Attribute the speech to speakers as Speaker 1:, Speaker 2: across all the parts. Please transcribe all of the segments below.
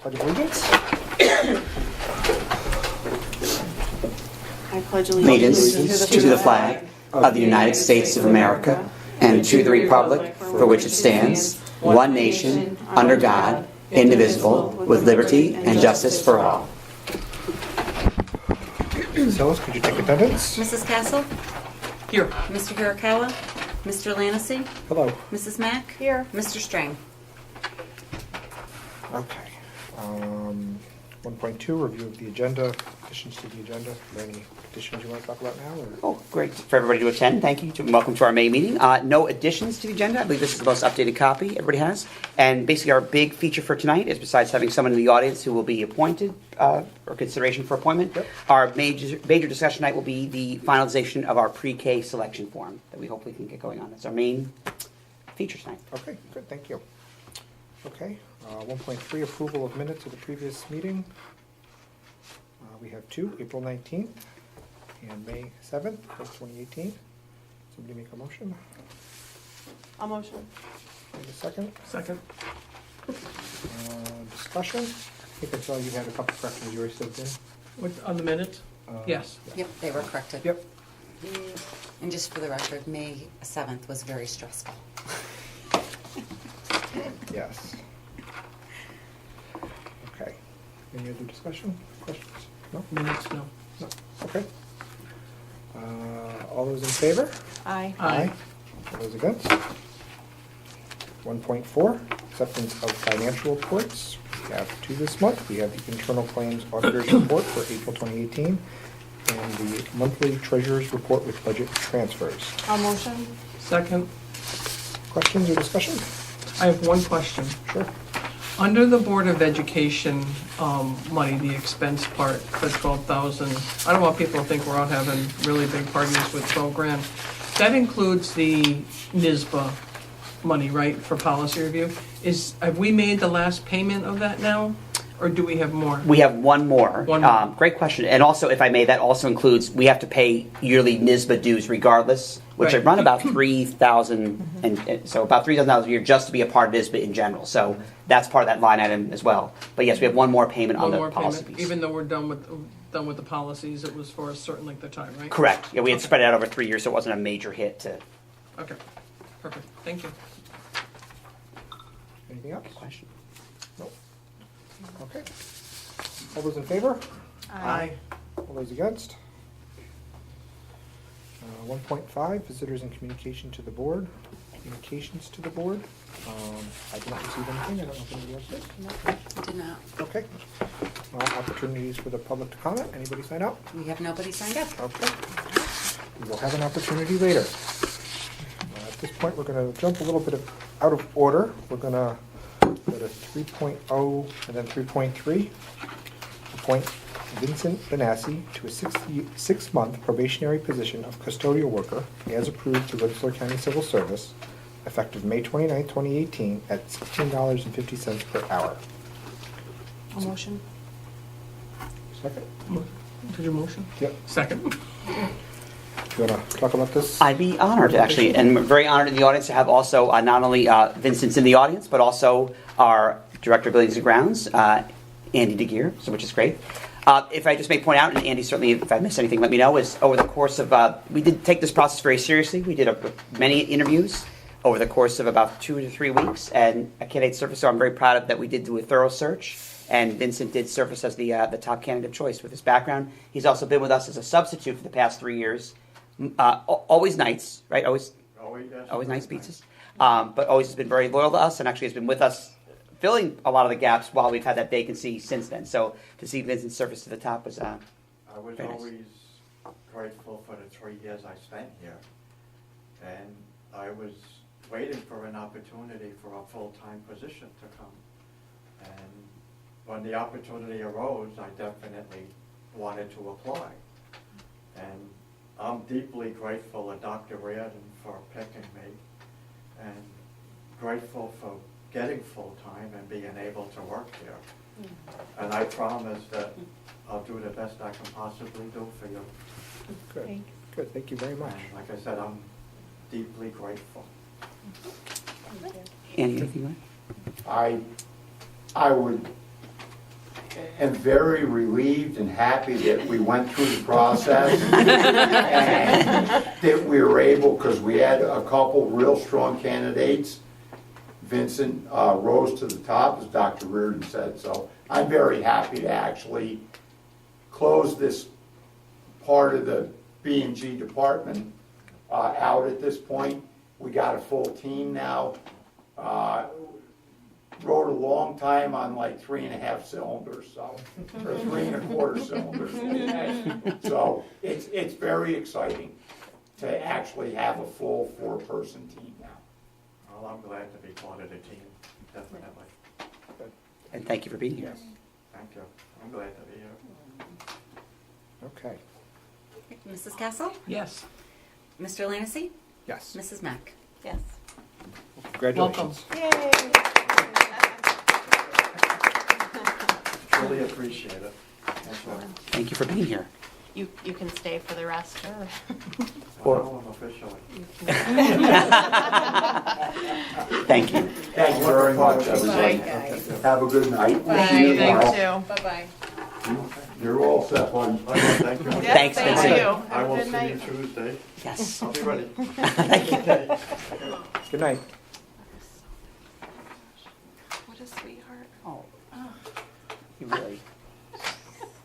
Speaker 1: Pledge of allegiance.
Speaker 2: I pledge
Speaker 3: allegiance to the flag of the United States of America and to the republic for which it stands, one nation, under God, indivisible, with liberty and justice for all.
Speaker 1: Mrs. Hillis, could you take attendance?
Speaker 2: Mrs. Castle?
Speaker 4: Here.
Speaker 2: Mr. Hirakawa? Mr. Lanisi?
Speaker 1: Hello.
Speaker 2: Mrs. Mack? Here. Mr. Strang?
Speaker 1: Okay. 1.2, review of the agenda, additions to the agenda. Are there any additions you want to talk about now? Or?
Speaker 3: Oh, great for everybody to attend. Thank you. Welcome to our May meeting. No additions to the agenda. I believe this is the most updated copy everybody has. And basically our big feature for tonight is, besides having someone in the audience who will be appointed or consideration for appointment, our major discussion tonight will be the finalization of our pre-K selection form that we hopefully can get going on. That's our main feature tonight.
Speaker 1: Okay, good. Thank you. Okay. 1.3, approval of minutes of the previous meeting. We have two, April 19th and May 7th, 2018. Somebody make a motion?
Speaker 4: I'll motion.
Speaker 1: Need a second?
Speaker 4: Second.
Speaker 1: Discussion? I think I saw you had a couple corrections you already said in.
Speaker 4: With, on the minutes? Yes.
Speaker 2: Yep, they were corrected.
Speaker 1: Yep.
Speaker 2: And just for the record, May 7th was very stressful.
Speaker 1: Yes. Okay. Any other discussion? Questions? No?
Speaker 4: Minutes, no.
Speaker 1: No. Okay. All those in favor?
Speaker 4: Aye.
Speaker 1: All those against? 1.4, acceptance of financial reports. We have two this month. We have the internal claims auditor's report for April 2018 and the monthly treasurer's report with budget transfers.
Speaker 4: I'll motion. Second. Questions
Speaker 1: or discussion?
Speaker 4: I have one question.
Speaker 1: Sure.
Speaker 4: Under the Board of Education money, the expense part, the 12,000, I don't want people to think we're out having really big parties with 12 grand. That includes the NISBA money, right, for policy review? Have we made the last payment of that now, or do we have more?
Speaker 3: We have one more.
Speaker 4: One more.
Speaker 3: Great question. And also, if I may, that also includes, we have to pay yearly NISBA dues regardless, which
Speaker 4: Right.
Speaker 3: run about $3,000, and so about $3,000 a year just to be a part of NISBA in general. So that's part of that line item as well. But yes, we have one more payment on
Speaker 4: One
Speaker 3: the
Speaker 4: more
Speaker 3: policy
Speaker 4: payment,
Speaker 3: piece.
Speaker 4: even though we're done with the policies, it was for a certain length of time, right?
Speaker 3: Correct. Yeah, we had spread it out over 3 years, so it wasn't a major hit to.
Speaker 4: Okay, perfect, thank you.
Speaker 1: Anything else?
Speaker 3: Question.
Speaker 1: No. Okay. All those in favor?
Speaker 4: Aye.
Speaker 1: All those against? 1.5, visitors and communication to the board. Communications to the board. I did not receive anything. I don't know if anybody else did.
Speaker 2: No, I did not.
Speaker 1: Okay. Opportunities for the public to comment. Anybody sign up?
Speaker 2: We have nobody signed up.
Speaker 1: Okay. We will have an opportunity later. At this point, we're going to jump a little bit out of order. We're going to go to 3.0 and then 3.3. Appoint Vincent Benassi to a six-month probationary position of custodial worker as approved through Rensselaer County Civil Service, effective May 29, 2018, at $16.50 per hour.
Speaker 2: A motion.
Speaker 1: Second?
Speaker 4: Did you motion?
Speaker 1: Yep.
Speaker 4: Second.
Speaker 1: Do you want to talk about this?
Speaker 3: I'd be honored, actually, and very honored in the audience to have also not only Vincent's in the audience, but also our Director of Buildings and Grounds, Andy DeGear, so which is great. If I just may point out, and Andy, certainly, if I missed anything, let me know, is over the course of, we did take this process very seriously. We did many interviews over the course of about 2 to 3 weeks, and a candidate surfaced, so I'm very proud of that we did do a thorough search, and Vincent did surface as the top candidate of choice with his background. He's also been with us as a substitute for the past 3 years. Always nights, right? Always nice pizzas. But always has been very loyal to us, and actually has been with us filling a lot of the gaps while we've had that vacancy since then. So to see Vincent's surface to the top was
Speaker 5: I was
Speaker 3: very nice.
Speaker 5: always grateful for the 3 years I spent here. And I was waiting for an opportunity for a full-time position to come. And when the opportunity arose, I definitely wanted to apply. And I'm deeply grateful to Dr. Reardon for picking me, and grateful for getting full-time and being able to work here. And I promise that I'll do the best I can possibly do for you.
Speaker 1: Good. Good. Thank you very much.
Speaker 5: And like I said, I'm deeply grateful.
Speaker 3: Andy, anything you want?
Speaker 6: I would am very relieved and happy that we went through the process and that we were able, because we had a couple real strong candidates. Vincent rose to the top, as Dr. Reardon said, so I'm very happy to actually close this part of the B&G department out at this point. We got a full team now. Rode a long time on like 3.5 cylinders, so, or 3.25 cylinders. So it's very exciting to actually have a full 4-person team now.
Speaker 5: Well, I'm glad to be part of the team, definitely.
Speaker 3: And thank you for being here.
Speaker 5: Thank you. I'm glad to be here.
Speaker 1: Okay,
Speaker 2: Mrs. Castle?
Speaker 4: Yes.
Speaker 2: Mr. Lancy?
Speaker 1: yes,
Speaker 2: Mrs. Mack?
Speaker 7: Yes.
Speaker 1: congratulations.
Speaker 5: Truly appreciate it. Thank you.
Speaker 3: Thank you for being here.
Speaker 7: You can stay for the rest.
Speaker 5: Well, I'm officially.
Speaker 3: Thank you.
Speaker 6: Thank you very much, everybody. Have a good night. See you tomorrow.
Speaker 7: Bye-bye.
Speaker 6: You're all set, buddy.
Speaker 5: Thank you.
Speaker 3: Thanks,
Speaker 7: thank
Speaker 3: Vincent.
Speaker 7: you.
Speaker 5: I
Speaker 7: Have a
Speaker 5: will
Speaker 7: good
Speaker 5: see
Speaker 7: night.
Speaker 5: you Tuesday.
Speaker 3: Yes.
Speaker 5: I'll be ready.
Speaker 3: Thank you.
Speaker 1: Good night.
Speaker 7: What a sweetheart.
Speaker 3: Oh, you really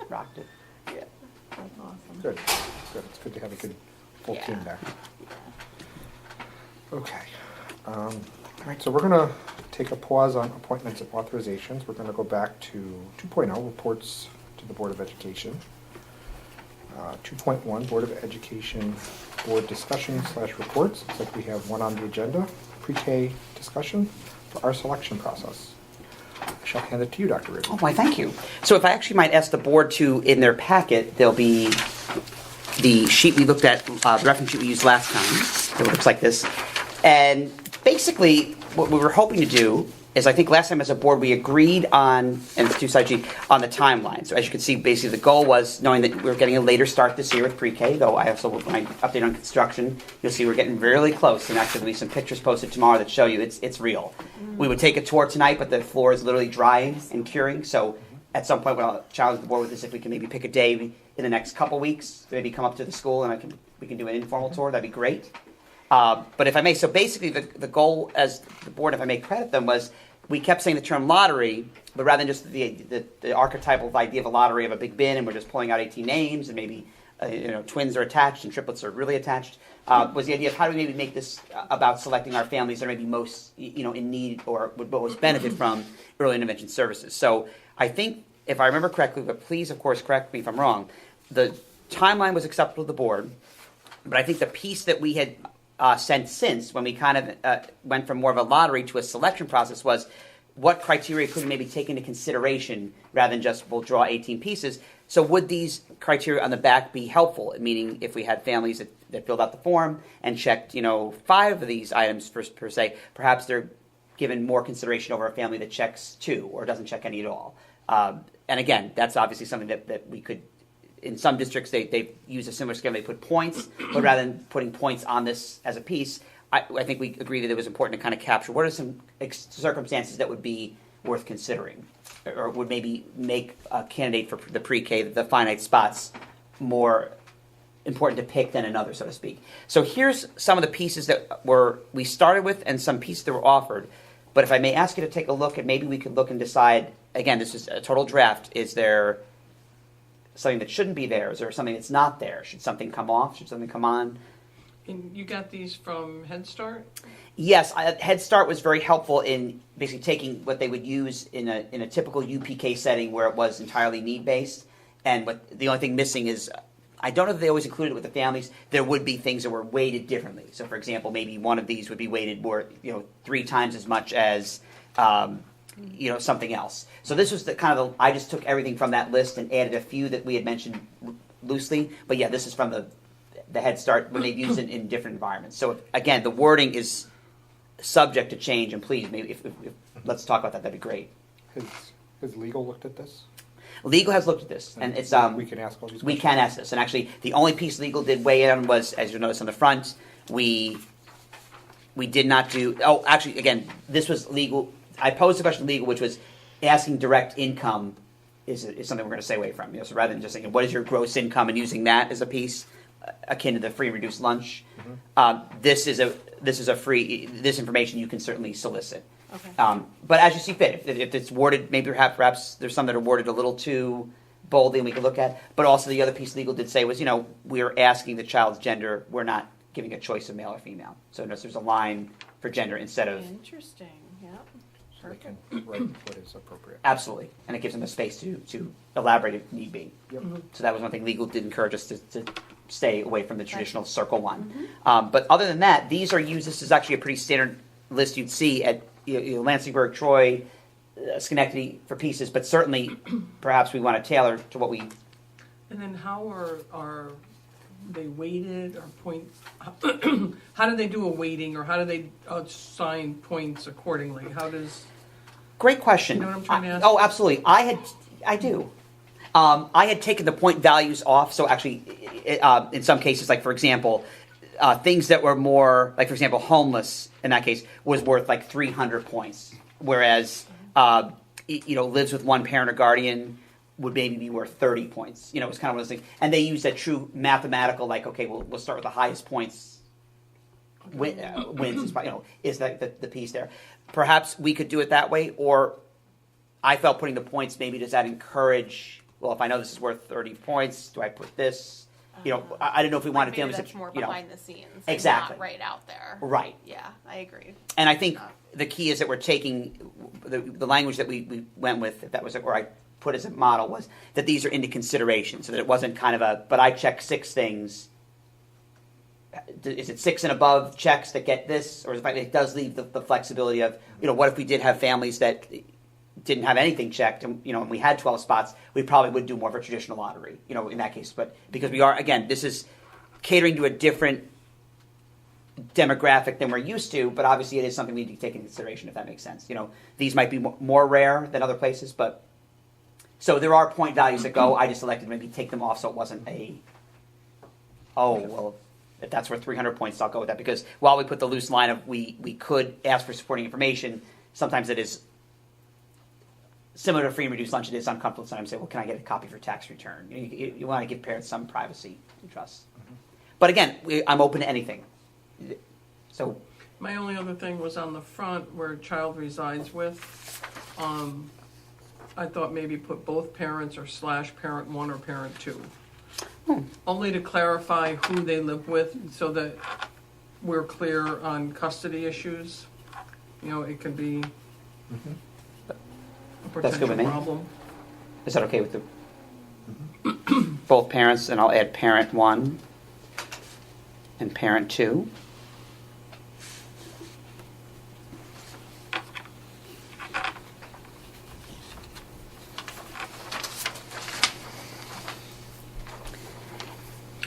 Speaker 3: rocked it.
Speaker 7: That's awesome.
Speaker 1: Good, good. It's good to have a good full team there. Okay. All right, so we're going to take a pause on appointments and authorizations. We're going to go back to 2.0, reports to the Board of Education. 2.1, Board of Education Board discussion / reports. Looks like we have one on the agenda, pre-K discussion for our selection process. I shall hand it to you, Dr. Reardon.
Speaker 3: Oh, why, thank you. So if I actually might ask the board to, in their packet, there'll be the sheet we looked at, the reference sheet we used last time. It looks like this. And basically, what we were hoping to do is, I think last time as a board, we agreed on, and it's two-side sheet, on the timeline. So as you can see, basically the goal was, knowing that we were getting a later start this year with pre-K, though I also, when I update on construction, you'll see we're getting really close, and actually there'll be some pictures posted tomorrow that show you it's real. We would take a tour tonight, but the floor is literally drying and curing, so at some point, I'll challenge the board with this, if we can maybe pick a day in the next couple weeks, maybe come up to the school and we can do an informal tour, that'd be great. But if I may, so basically the goal as the board, if I may credit them, was we kept saying the term lottery, but rather than just the archetypal idea of a lottery of a big bin and we're just pulling out 18 names and maybe twins are attached and triplets are really attached, was the idea of how do we maybe make this about selecting our families that are maybe most in need or would most benefit from early intervention services. So I think, if I remember correctly, but please, of course, correct me if I'm wrong, the timeline was acceptable to the board, but I think the piece that we had sent since, when we kind of went from more of a lottery to a selection process, was what criteria could we maybe take into consideration rather than just we'll draw 18 pieces. So would these criteria on the back be helpful? Meaning, if we had families that filled out the form and checked 5 of these items per se, perhaps they're given more consideration over a family that checks 2 or doesn't check any at all. And again, that's obviously something that we could, in some districts, they've used a similar scheme. They put points, but rather than putting points on this as a piece, I think we agree that it was important to kind of capture what are some circumstances that would be worth considering, or would maybe make a candidate for the pre-K, the finite spots, more important to pick than another, so to speak. So here's some of the pieces that we started with and some pieces that were offered. But if I may ask you to take a look, and maybe we could look and decide, again, this is a total draft, is there something that shouldn't be there? Is there something that's not there? Should something come off? Should something come on?
Speaker 4: And you got these from Head Start?
Speaker 3: Yes, Head Start was very helpful in basically taking what they would use in a typical UPK setting where it was entirely need-based, and the only thing missing is, I don't know if they always included it with the families, there would be things that were weighted differently. So for example, maybe one of these would be weighted more, 3 times as much as something else. So this was I just took everything from that list and added a few that we had mentioned loosely, but yeah, this is from the Head Start when they've used it in different environments. So again, the wording is subject to change, and please, maybe if let's talk about that. That'd be great.
Speaker 1: Has legal looked at this?
Speaker 3: Legal has looked at this, and it's
Speaker 1: we can ask all these questions.
Speaker 3: we can ask this. And actually, the only piece legal did weigh in on was, as you'll notice on the front, we did not do. Oh, actually, again, this was legal. I posed a question to legal, which was asking direct income is something we're going to stay away from. So rather than just saying, what is your gross income and using that as a piece akin to the free and reduced lunch, this is a free. This information you can certainly solicit.
Speaker 7: Okay.
Speaker 3: But as you see fit, if it's worded, maybe perhaps there's some that are worded a little too boldly, and we can look at. But also the other piece legal did say was, we're asking the child's gender. We're not giving a choice of male or female. So notice there's a line for gender instead of
Speaker 7: Interesting, yeah.
Speaker 1: So they can
Speaker 7: Perfect.
Speaker 1: write what is appropriate.
Speaker 3: absolutely, and it gives them the space to elaborate if need be.
Speaker 1: Yep.
Speaker 3: So that was one thing legal did encourage us to stay away from the traditional circle one. But other than that, these are used. This is actually a pretty standard list you'd see at Lansingburg, Troy, Schenectady for pieces. But certainly, perhaps we want to tailor to what we.
Speaker 4: And then how are they weighted or point? How do they do a weighting, or how do they assign points accordingly? How does?
Speaker 3: Great question.
Speaker 4: You know what I'm trying to ask?
Speaker 3: Oh, absolutely. I do. I had taken the point values off. So actually, in some cases, like for example, things that were more, like for example, homeless in that case was worth like 300 points, whereas lives with one parent or guardian would maybe be worth 30 points. It was kind of one of those things. And they use that true mathematical, like, okay, we'll start with the highest points. Wins is the piece there. Perhaps we could do it that way, or I felt putting the points, maybe does that encourage, well, if I know this is worth 30 points, do I put this? I don't know if we wanted
Speaker 7: Maybe
Speaker 3: families
Speaker 7: that's
Speaker 3: to,
Speaker 7: more behind the scenes. and
Speaker 3: Exactly.
Speaker 7: Not right out there.
Speaker 3: Right.
Speaker 7: Yeah, I agree.
Speaker 3: And I think the key is that we're taking the language that we went with, if that was where I put as a model, was that these are into consideration, so that it wasn't kind of but I checked 6 things. Is it 6 and above checks that get this, or it does leave the flexibility of, what if we did have families that didn't have anything checked, and and we had 12 spots, we probably would do more of a traditional lottery, in that case. But because we are, again, this is catering to a different demographic than we're used to, but obviously it is something we need to take into consideration, if that makes sense. These might be more rare than other places, but so there are point values that go. I just elected to maybe take them off, so it wasn't if that's worth 300 points, I'll go with that, because while we put the loose line of we could ask for supporting information, sometimes it is similar to free and reduced lunch. It is uncomfortable sometimes to say, well, can I get a copy for tax return? You want to give parents some privacy and trust. But again, I'm open to anything. So
Speaker 4: My only other thing was on the front where child resides with. I thought maybe put both parents or / parent 1 or parent 2. Only to clarify who they live with, so that we're clear on custody issues. It could be a
Speaker 3: That's good
Speaker 4: potential
Speaker 3: with me.
Speaker 4: problem.
Speaker 3: is that okay with both parents? And I'll add parent 1 and parent 2.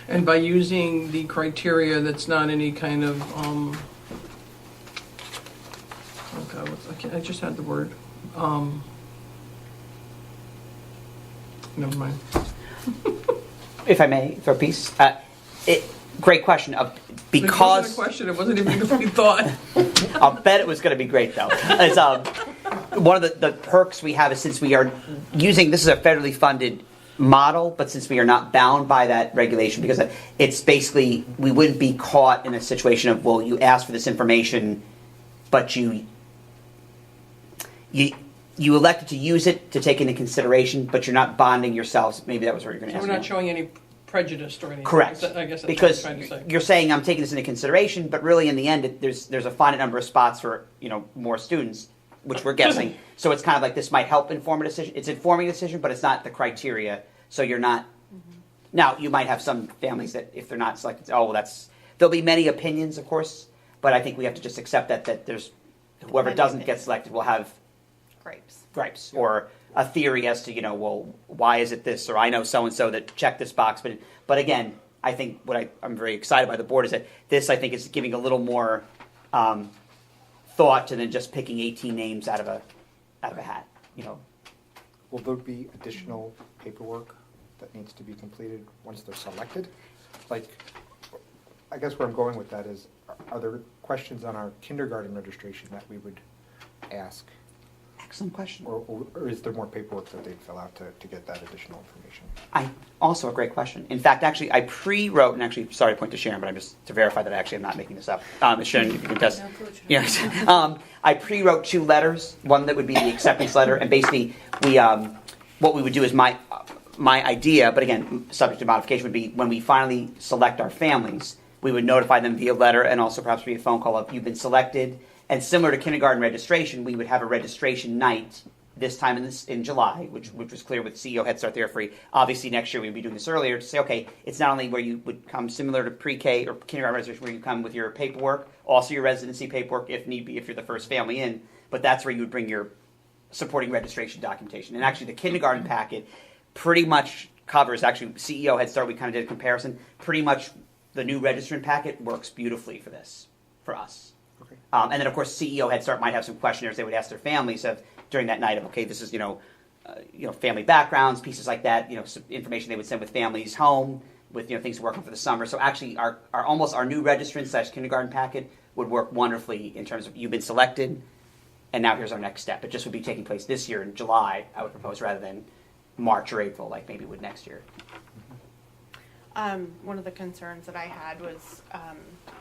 Speaker 4: And by using the criteria that's not any kind of, I just had the word, never mind.
Speaker 3: If I may, for a piece, great question.
Speaker 4: It wasn't a
Speaker 3: Because
Speaker 4: question, it wasn't even what we thought.
Speaker 3: I'll bet it was going to be great, though. It's, one of the perks we have is, since we are using, this is a federally funded model, but since we are not bound by that regulation, because it's basically, we wouldn't be caught in a situation of, well, you asked for this information, but you elected to use it to take into consideration, but you're not bonding yourselves. Maybe that was what you're going to
Speaker 4: So
Speaker 3: ask.
Speaker 4: we're not
Speaker 3: me.
Speaker 4: showing any prejudice or anything.
Speaker 3: Correct.
Speaker 4: I guess that's
Speaker 3: Because
Speaker 4: what I'm trying to say.
Speaker 3: you're saying I'm taking this into consideration, but really in the end, there's a finite number of spots for more students, which we're guessing. So it's kind of like this might help inform a decision. It's informing a decision, but it's not the criteria. So you're not. Now you might have some families that if they're not selected, there'll be many opinions, of course, but I think we have to just accept that there's whoever
Speaker 7: Many
Speaker 3: doesn't get
Speaker 7: opinions.
Speaker 3: selected will have
Speaker 7: Grapes.
Speaker 3: or a theory as to well, why is it this, or I know so and so that checked this box, but again, I think what I'm very excited by the board is that this, I think, is giving a little more thought to than just picking 18 names out of a hat.
Speaker 1: Will there be additional paperwork that needs to be completed once they're selected? Like, I guess where I'm going with that is, are there questions on our kindergarten registration that we would ask?
Speaker 3: Excellent question.
Speaker 1: Or is there more paperwork that they'd fill out to get that additional information?
Speaker 3: Also a great question. In fact, actually, I pre-wrote, and actually, sorry to point to Sharon, but I'm just to verify that actually I'm not making this up. Sharon, if you can test. Yes. I pre-wrote 2 letters. One that would be the acceptance letter, and basically what we would do is my idea, but again, subject to modification, would be when we finally select our families, we would notify them via letter and also perhaps via phone call of you've been selected. And similar to kindergarten registration, we would have a registration night this time in July, which was clear with CEO Head Start There Free. Obviously, next year we'd be doing this earlier to say, okay, it's not only where you would come similar to pre-K or kindergarten registration, where you come with your paperwork, also your residency paperwork if need be, if you're the first family in, but that's where you would bring your supporting registration documentation. And actually, the kindergarten packet pretty much covers, actually, CEO Head Start, we kind of did a comparison, pretty much the new registrant packet works beautifully for this, for us.
Speaker 1: Okay.
Speaker 3: And then, of course, CEO Head Start might have some questionnaires they would ask their families of during that night of, okay, this is, family backgrounds, pieces like that, some information they would send with families home, with, things to work on for the summer. So actually, our new registrant / kindergarten packet would work wonderfully in terms of you've been selected, and now here's our next step. It just would be taking place this year in July, I would propose, rather than March or April, like maybe it would next year.
Speaker 7: One of the concerns that I had was,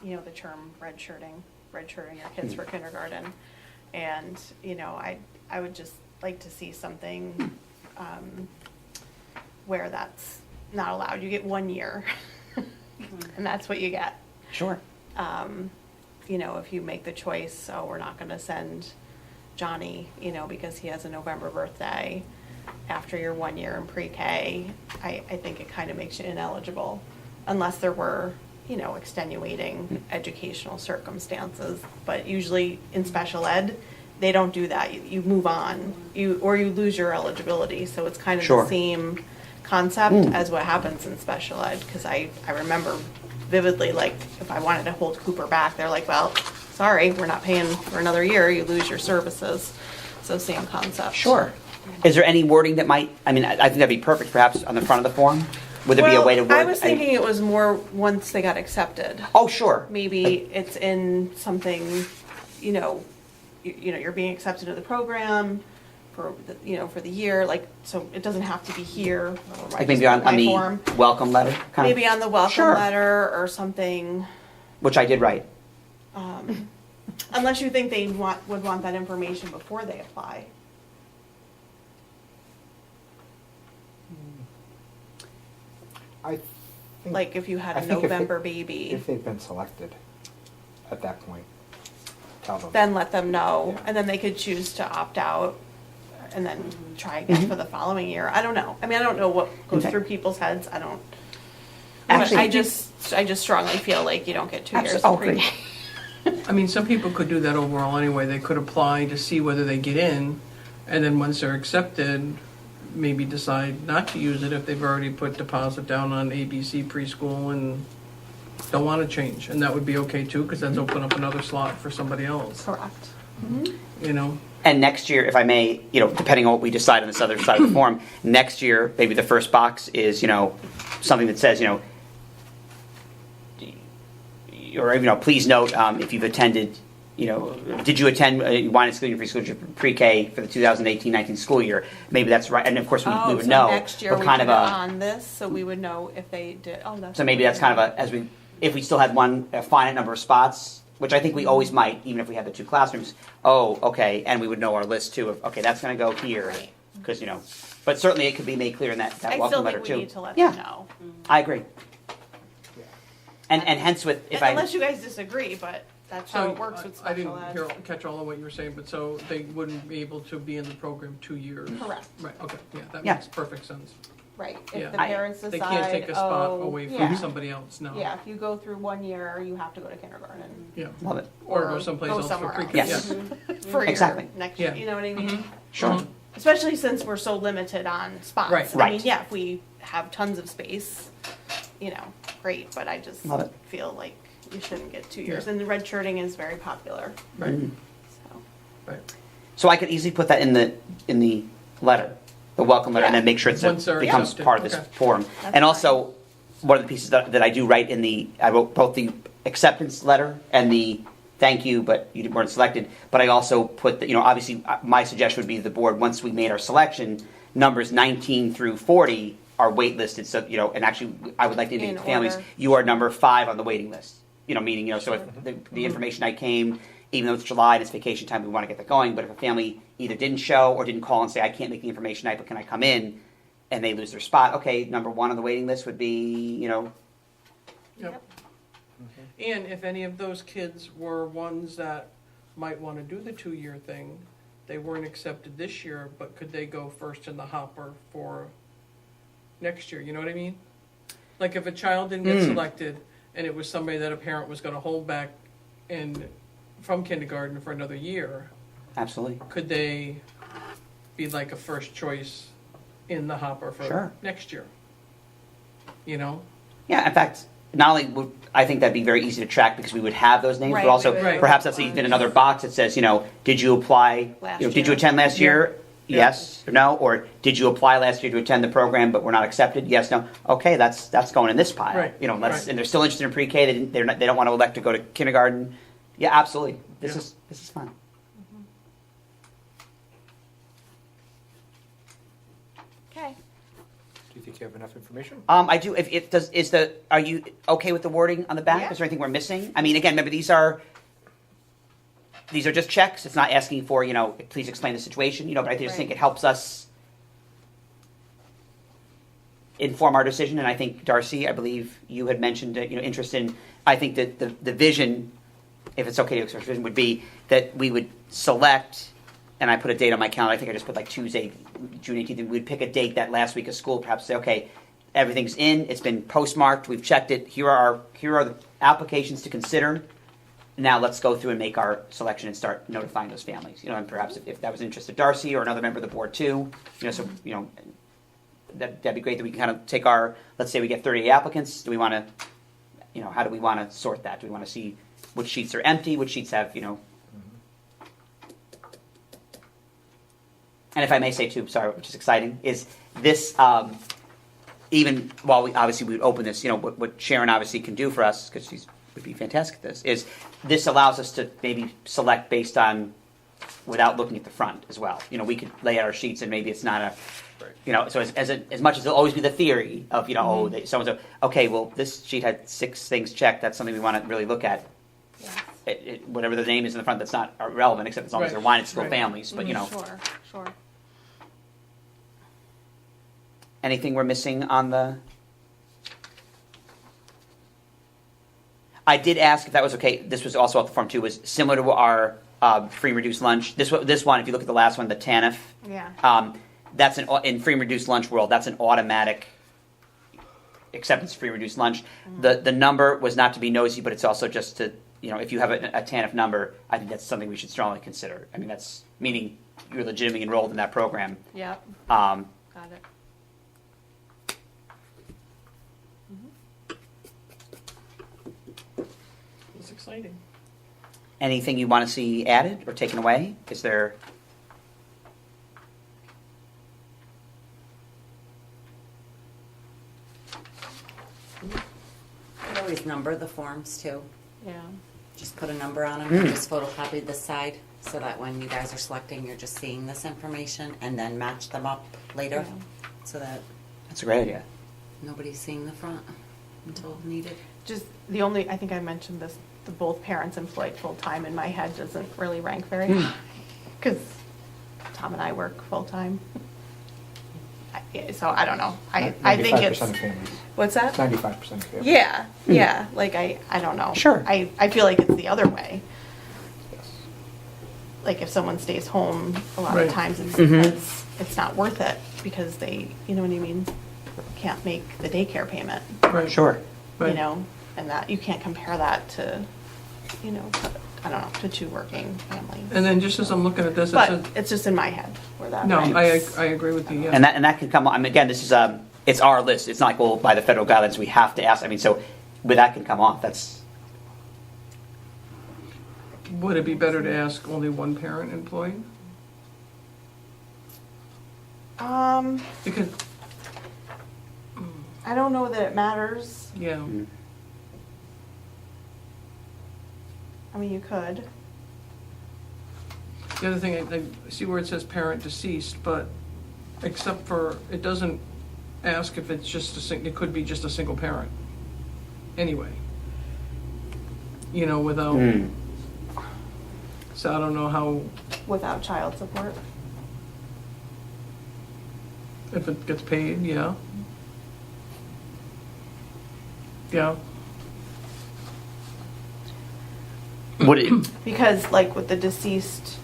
Speaker 7: the term redshirting your kids for kindergarten. And, I would just like to see something where that's not allowed. You get 1 year, and that's what you get.
Speaker 3: Sure.
Speaker 7: If you make the choice, oh, we're not going to send Johnny, because he has a November birthday after your 1 year in pre-K, I think it kind of makes you ineligible unless there were, extenuating educational circumstances. But usually in special ed, they don't do that. You move on, you lose your eligibility. So it's kind of
Speaker 3: Sure.
Speaker 7: the same concept as what happens in special ed. Because I remember vividly, like, if I wanted to hold Cooper back, they're like, well, sorry, we're not paying for another year. You lose your services. So same concept.
Speaker 3: Sure. Is there any wording that might, I think that'd be perfect perhaps on the front of the form? Would there be a way to word?
Speaker 7: I was thinking it was more once they got accepted.
Speaker 3: Oh, sure.
Speaker 7: Maybe it's in something, you're being accepted to the program for the year, like, so it doesn't have to be here.
Speaker 3: Like maybe on the
Speaker 7: form.
Speaker 3: welcome letter? Kind
Speaker 7: Maybe
Speaker 3: of?
Speaker 7: on the welcome
Speaker 3: Sure.
Speaker 7: letter or something.
Speaker 3: Which I did write.
Speaker 7: Unless you think they would want that information before they apply.
Speaker 1: I think,
Speaker 7: Like if you had
Speaker 1: I
Speaker 7: a
Speaker 1: think if
Speaker 7: November
Speaker 1: they-
Speaker 7: baby,
Speaker 1: if they've been selected at that point, tell them.
Speaker 7: then let them know,
Speaker 1: Yeah.
Speaker 7: and then they could choose to opt out and then try again
Speaker 3: Mm-hmm.
Speaker 7: for the following year. I don't know. I mean, I don't know what goes
Speaker 3: Okay.
Speaker 7: through people's heads. I don't.
Speaker 3: Actually-
Speaker 7: But I just strongly feel like you don't get 2 years.
Speaker 3: Oh,
Speaker 7: of pre-K.
Speaker 3: great.
Speaker 4: Some people could do that overall anyway. They could apply to see whether they get in, and then once they're accepted, maybe decide not to use it if they've already put deposit down on ABC preschool and don't want to change. And that would be okay too, because that's open up another slot for somebody else,
Speaker 7: Correct.
Speaker 3: And next year, if I may, depending on what we decide on this other side of the form, next year, maybe the first box is, something that says, please note if you've attended, did you attend Wine School Preschool Pre-K for the 2018-19 school year? Maybe that's right, and of course we would
Speaker 7: so
Speaker 3: know.
Speaker 7: next year
Speaker 3: but
Speaker 7: we
Speaker 3: kind
Speaker 7: put
Speaker 3: of
Speaker 7: it on this, so we would know if they did. Oh, that's.
Speaker 3: So maybe that's kind of if we still had a finite number of spots, which I think we always might, even if we had the 2 classrooms. Oh, okay, and we would know our list too of, okay, that's going to go here,
Speaker 7: Right.
Speaker 3: because but certainly it could be made clear in that
Speaker 7: I
Speaker 3: welcome
Speaker 7: still
Speaker 3: letter
Speaker 7: think
Speaker 3: too.
Speaker 7: we need to let
Speaker 3: Yeah.
Speaker 7: them know.
Speaker 3: I agree. And hence with
Speaker 7: Unless you guys disagree, but that's how
Speaker 4: So
Speaker 7: it works with
Speaker 4: I
Speaker 7: special
Speaker 4: didn't
Speaker 7: ed.
Speaker 4: catch all of what you were saying, but so they wouldn't be able to be in the program 2 years?
Speaker 7: Correct.
Speaker 4: Right, okay, yeah, that
Speaker 3: Yeah.
Speaker 4: makes perfect sense.
Speaker 7: Right.
Speaker 4: Yeah.
Speaker 7: If the parents decide,
Speaker 4: They can't take a spot away from
Speaker 7: yeah.
Speaker 4: somebody else, no.
Speaker 7: Yeah, if you go through 1 year, you have to go to kindergarten.
Speaker 4: Yeah.
Speaker 3: Love it.
Speaker 4: Or go someplace else for
Speaker 7: somewhere
Speaker 4: pre-K,
Speaker 3: Yes.
Speaker 4: yeah.
Speaker 7: For
Speaker 3: Exactly.
Speaker 7: your next
Speaker 4: Yeah.
Speaker 7: year, you know what I mean?
Speaker 3: Sure.
Speaker 4: Mhm.
Speaker 7: Especially since we're so limited on spots.
Speaker 4: Right.
Speaker 7: I
Speaker 3: Right.
Speaker 7: mean, yeah, if we have tons of space, great, but I just
Speaker 3: Love it.
Speaker 7: feel like you shouldn't get 2 years.
Speaker 4: Yeah.
Speaker 7: And the red shirting is very popular,
Speaker 4: Right,
Speaker 7: so.
Speaker 4: right.
Speaker 3: So I could easily put that in the letter, the welcome letter, and then make sure it
Speaker 4: Once they're
Speaker 3: becomes
Speaker 4: accepted,
Speaker 3: part of this
Speaker 4: okay.
Speaker 3: form.
Speaker 7: That's
Speaker 3: And also, one of the pieces that I do write I wrote both the acceptance letter and the thank you, but you weren't selected. But I also put, obviously my suggestion would be to the board, once we made our selection, numbers 19 through 40 are waitlisted. So, and actually I would like to indicate
Speaker 7: In
Speaker 3: to families,
Speaker 7: order.
Speaker 3: you are number 5 on the waiting list. Meaning, so if the information I came, even though it's July and it's vacation time, we want to get that going. But if a family either didn't show or didn't call and say, I can't make the information night, but can I come in? And they lose their spot. Okay, number 1 on the waiting list would be,
Speaker 4: Yep. And if any of those kids were ones that might want to do the 2-year thing, they weren't accepted this year, but could they go first in the hopper for next year? You know what I mean? Like if a child didn't get selected and it was somebody that a parent was going to hold back from kindergarten for another year,
Speaker 3: absolutely.
Speaker 4: could they be like a first choice in the hopper for
Speaker 3: Sure.
Speaker 4: next year?
Speaker 3: Yeah, in fact, not only would I think that'd be very easy to track because we would have those names,
Speaker 7: Right,
Speaker 3: but also
Speaker 7: we would
Speaker 4: Right.
Speaker 3: perhaps that's even another box that says, did you apply?
Speaker 7: Last
Speaker 3: Did you
Speaker 7: year.
Speaker 3: attend last year?
Speaker 4: Yeah.
Speaker 3: Yes or no? Or did you apply last year to attend the program but were not accepted? Yes, no. Okay, that's going in this pile.
Speaker 4: Right, right.
Speaker 3: And they're still interested in pre-K. They don't want to elect to go to kindergarten. Yeah, absolutely. This
Speaker 4: Yeah.
Speaker 3: is fun.
Speaker 7: Okay.
Speaker 1: Do you think you have enough information?
Speaker 3: I do. If it does, are you okay with the wording on the back?
Speaker 7: Yeah.
Speaker 3: Is there anything we're missing? I mean, again, remember these are just checks. It's not asking for please explain the situation. But I just think
Speaker 7: Right.
Speaker 3: it helps us inform our decision. And I think Darcy, I believe you had mentioned interest in. I think that the vision, if it's okay to express vision, would be that we would select. And I put a date on my calendar. I think I just put like Tuesday, June 18th. And we'd pick a date that last week of school. Perhaps say, okay, everything's in. It's been postmarked. We've checked it. Here are the applications to consider. Now let's go through and make our selection and start notifying those families. And perhaps if that was interest of Darcy or another member of the board too. That'd be great that we can kind of take our. Let's say we get 30 applicants. Do we want to, how do we want to sort that? Do we want to see which sheets are empty, which sheets have, And if I may say too, sorry, which is exciting, is this, even while we would open this, what Sharon obviously can do for us, because she would be fantastic at this, is this allows us to maybe select based on, without looking at the front as well. We could lay out our sheets and maybe it's not a, so as much as it'll always be the theory of, so-and-so, okay, well, this sheet had 6 things checked, that's something we want to really look at.
Speaker 7: Yes.
Speaker 3: Whatever the name is in the front, that's not relevant, except as long as they're wine and school
Speaker 4: Right.
Speaker 3: families, but
Speaker 7: Sure.
Speaker 3: Anything we're missing on the? I did ask if that was okay. This was also off the form too. Was similar to our free and reduced lunch. This one, if you look at the last one, the TANF.
Speaker 7: Yeah.
Speaker 3: That's in free and reduced lunch world. That's an automatic acceptance of free and reduced lunch. The number was not to be nosy, but it's also just to if you have a TANF number, I think that's something we should strongly consider. I mean, that's meaning you're legitimately enrolled in that program.
Speaker 7: Yep.
Speaker 3: Um,
Speaker 7: Got it.
Speaker 4: It's exciting.
Speaker 3: Anything you want to see added or taken away? Is there?
Speaker 2: I'd always number the forms too.
Speaker 7: Yeah.
Speaker 2: Just put a number on them, just photocopy this side, so that when you guys are selecting, you're just seeing this information and then match them up later,
Speaker 7: Yeah.
Speaker 2: so that
Speaker 3: That's a great idea.
Speaker 2: nobody's seeing the front until needed.
Speaker 7: Just I think I mentioned this, the both parents employed full-time in my head doesn't really rank very high. Because Tom and I work full-time. So I don't know. I think it's.
Speaker 1: 95% of families.
Speaker 7: What's that?
Speaker 1: 95% of families.
Speaker 7: Yeah, like I don't know.
Speaker 3: Sure.
Speaker 7: I feel like it's the other way.
Speaker 1: Yes.
Speaker 7: Like if someone stays home, a lot
Speaker 4: Right.
Speaker 7: of times it's because it's not worth it because they, you know what I mean, can't make the daycare payment,
Speaker 4: Right.
Speaker 3: Sure.
Speaker 4: Right.
Speaker 7: and that, you can't compare that to, I don't know, to 2 working families.
Speaker 4: And then just as I'm looking at this, it
Speaker 7: But
Speaker 4: says,
Speaker 7: it's just in my head where that
Speaker 4: no,
Speaker 7: ranks.
Speaker 4: I agree with you, yes.
Speaker 3: And that can come. I mean, again, this is it's our list. It's not like, well, by the federal guidelines we have to ask. I mean, so but that can come off. That's
Speaker 4: Would it be better to ask only one parent employee? Because,
Speaker 7: I don't know that it matters.
Speaker 4: yeah,
Speaker 7: I mean, you could.
Speaker 4: The other thing, I see where it says parent deceased, but except for, it doesn't ask if it's just it could be just a single parent. Anyway. You know, without, so I don't know how,
Speaker 7: Without child support.
Speaker 4: if it gets paid, yeah. Yeah,
Speaker 3: Would it,
Speaker 7: Because like with the deceased,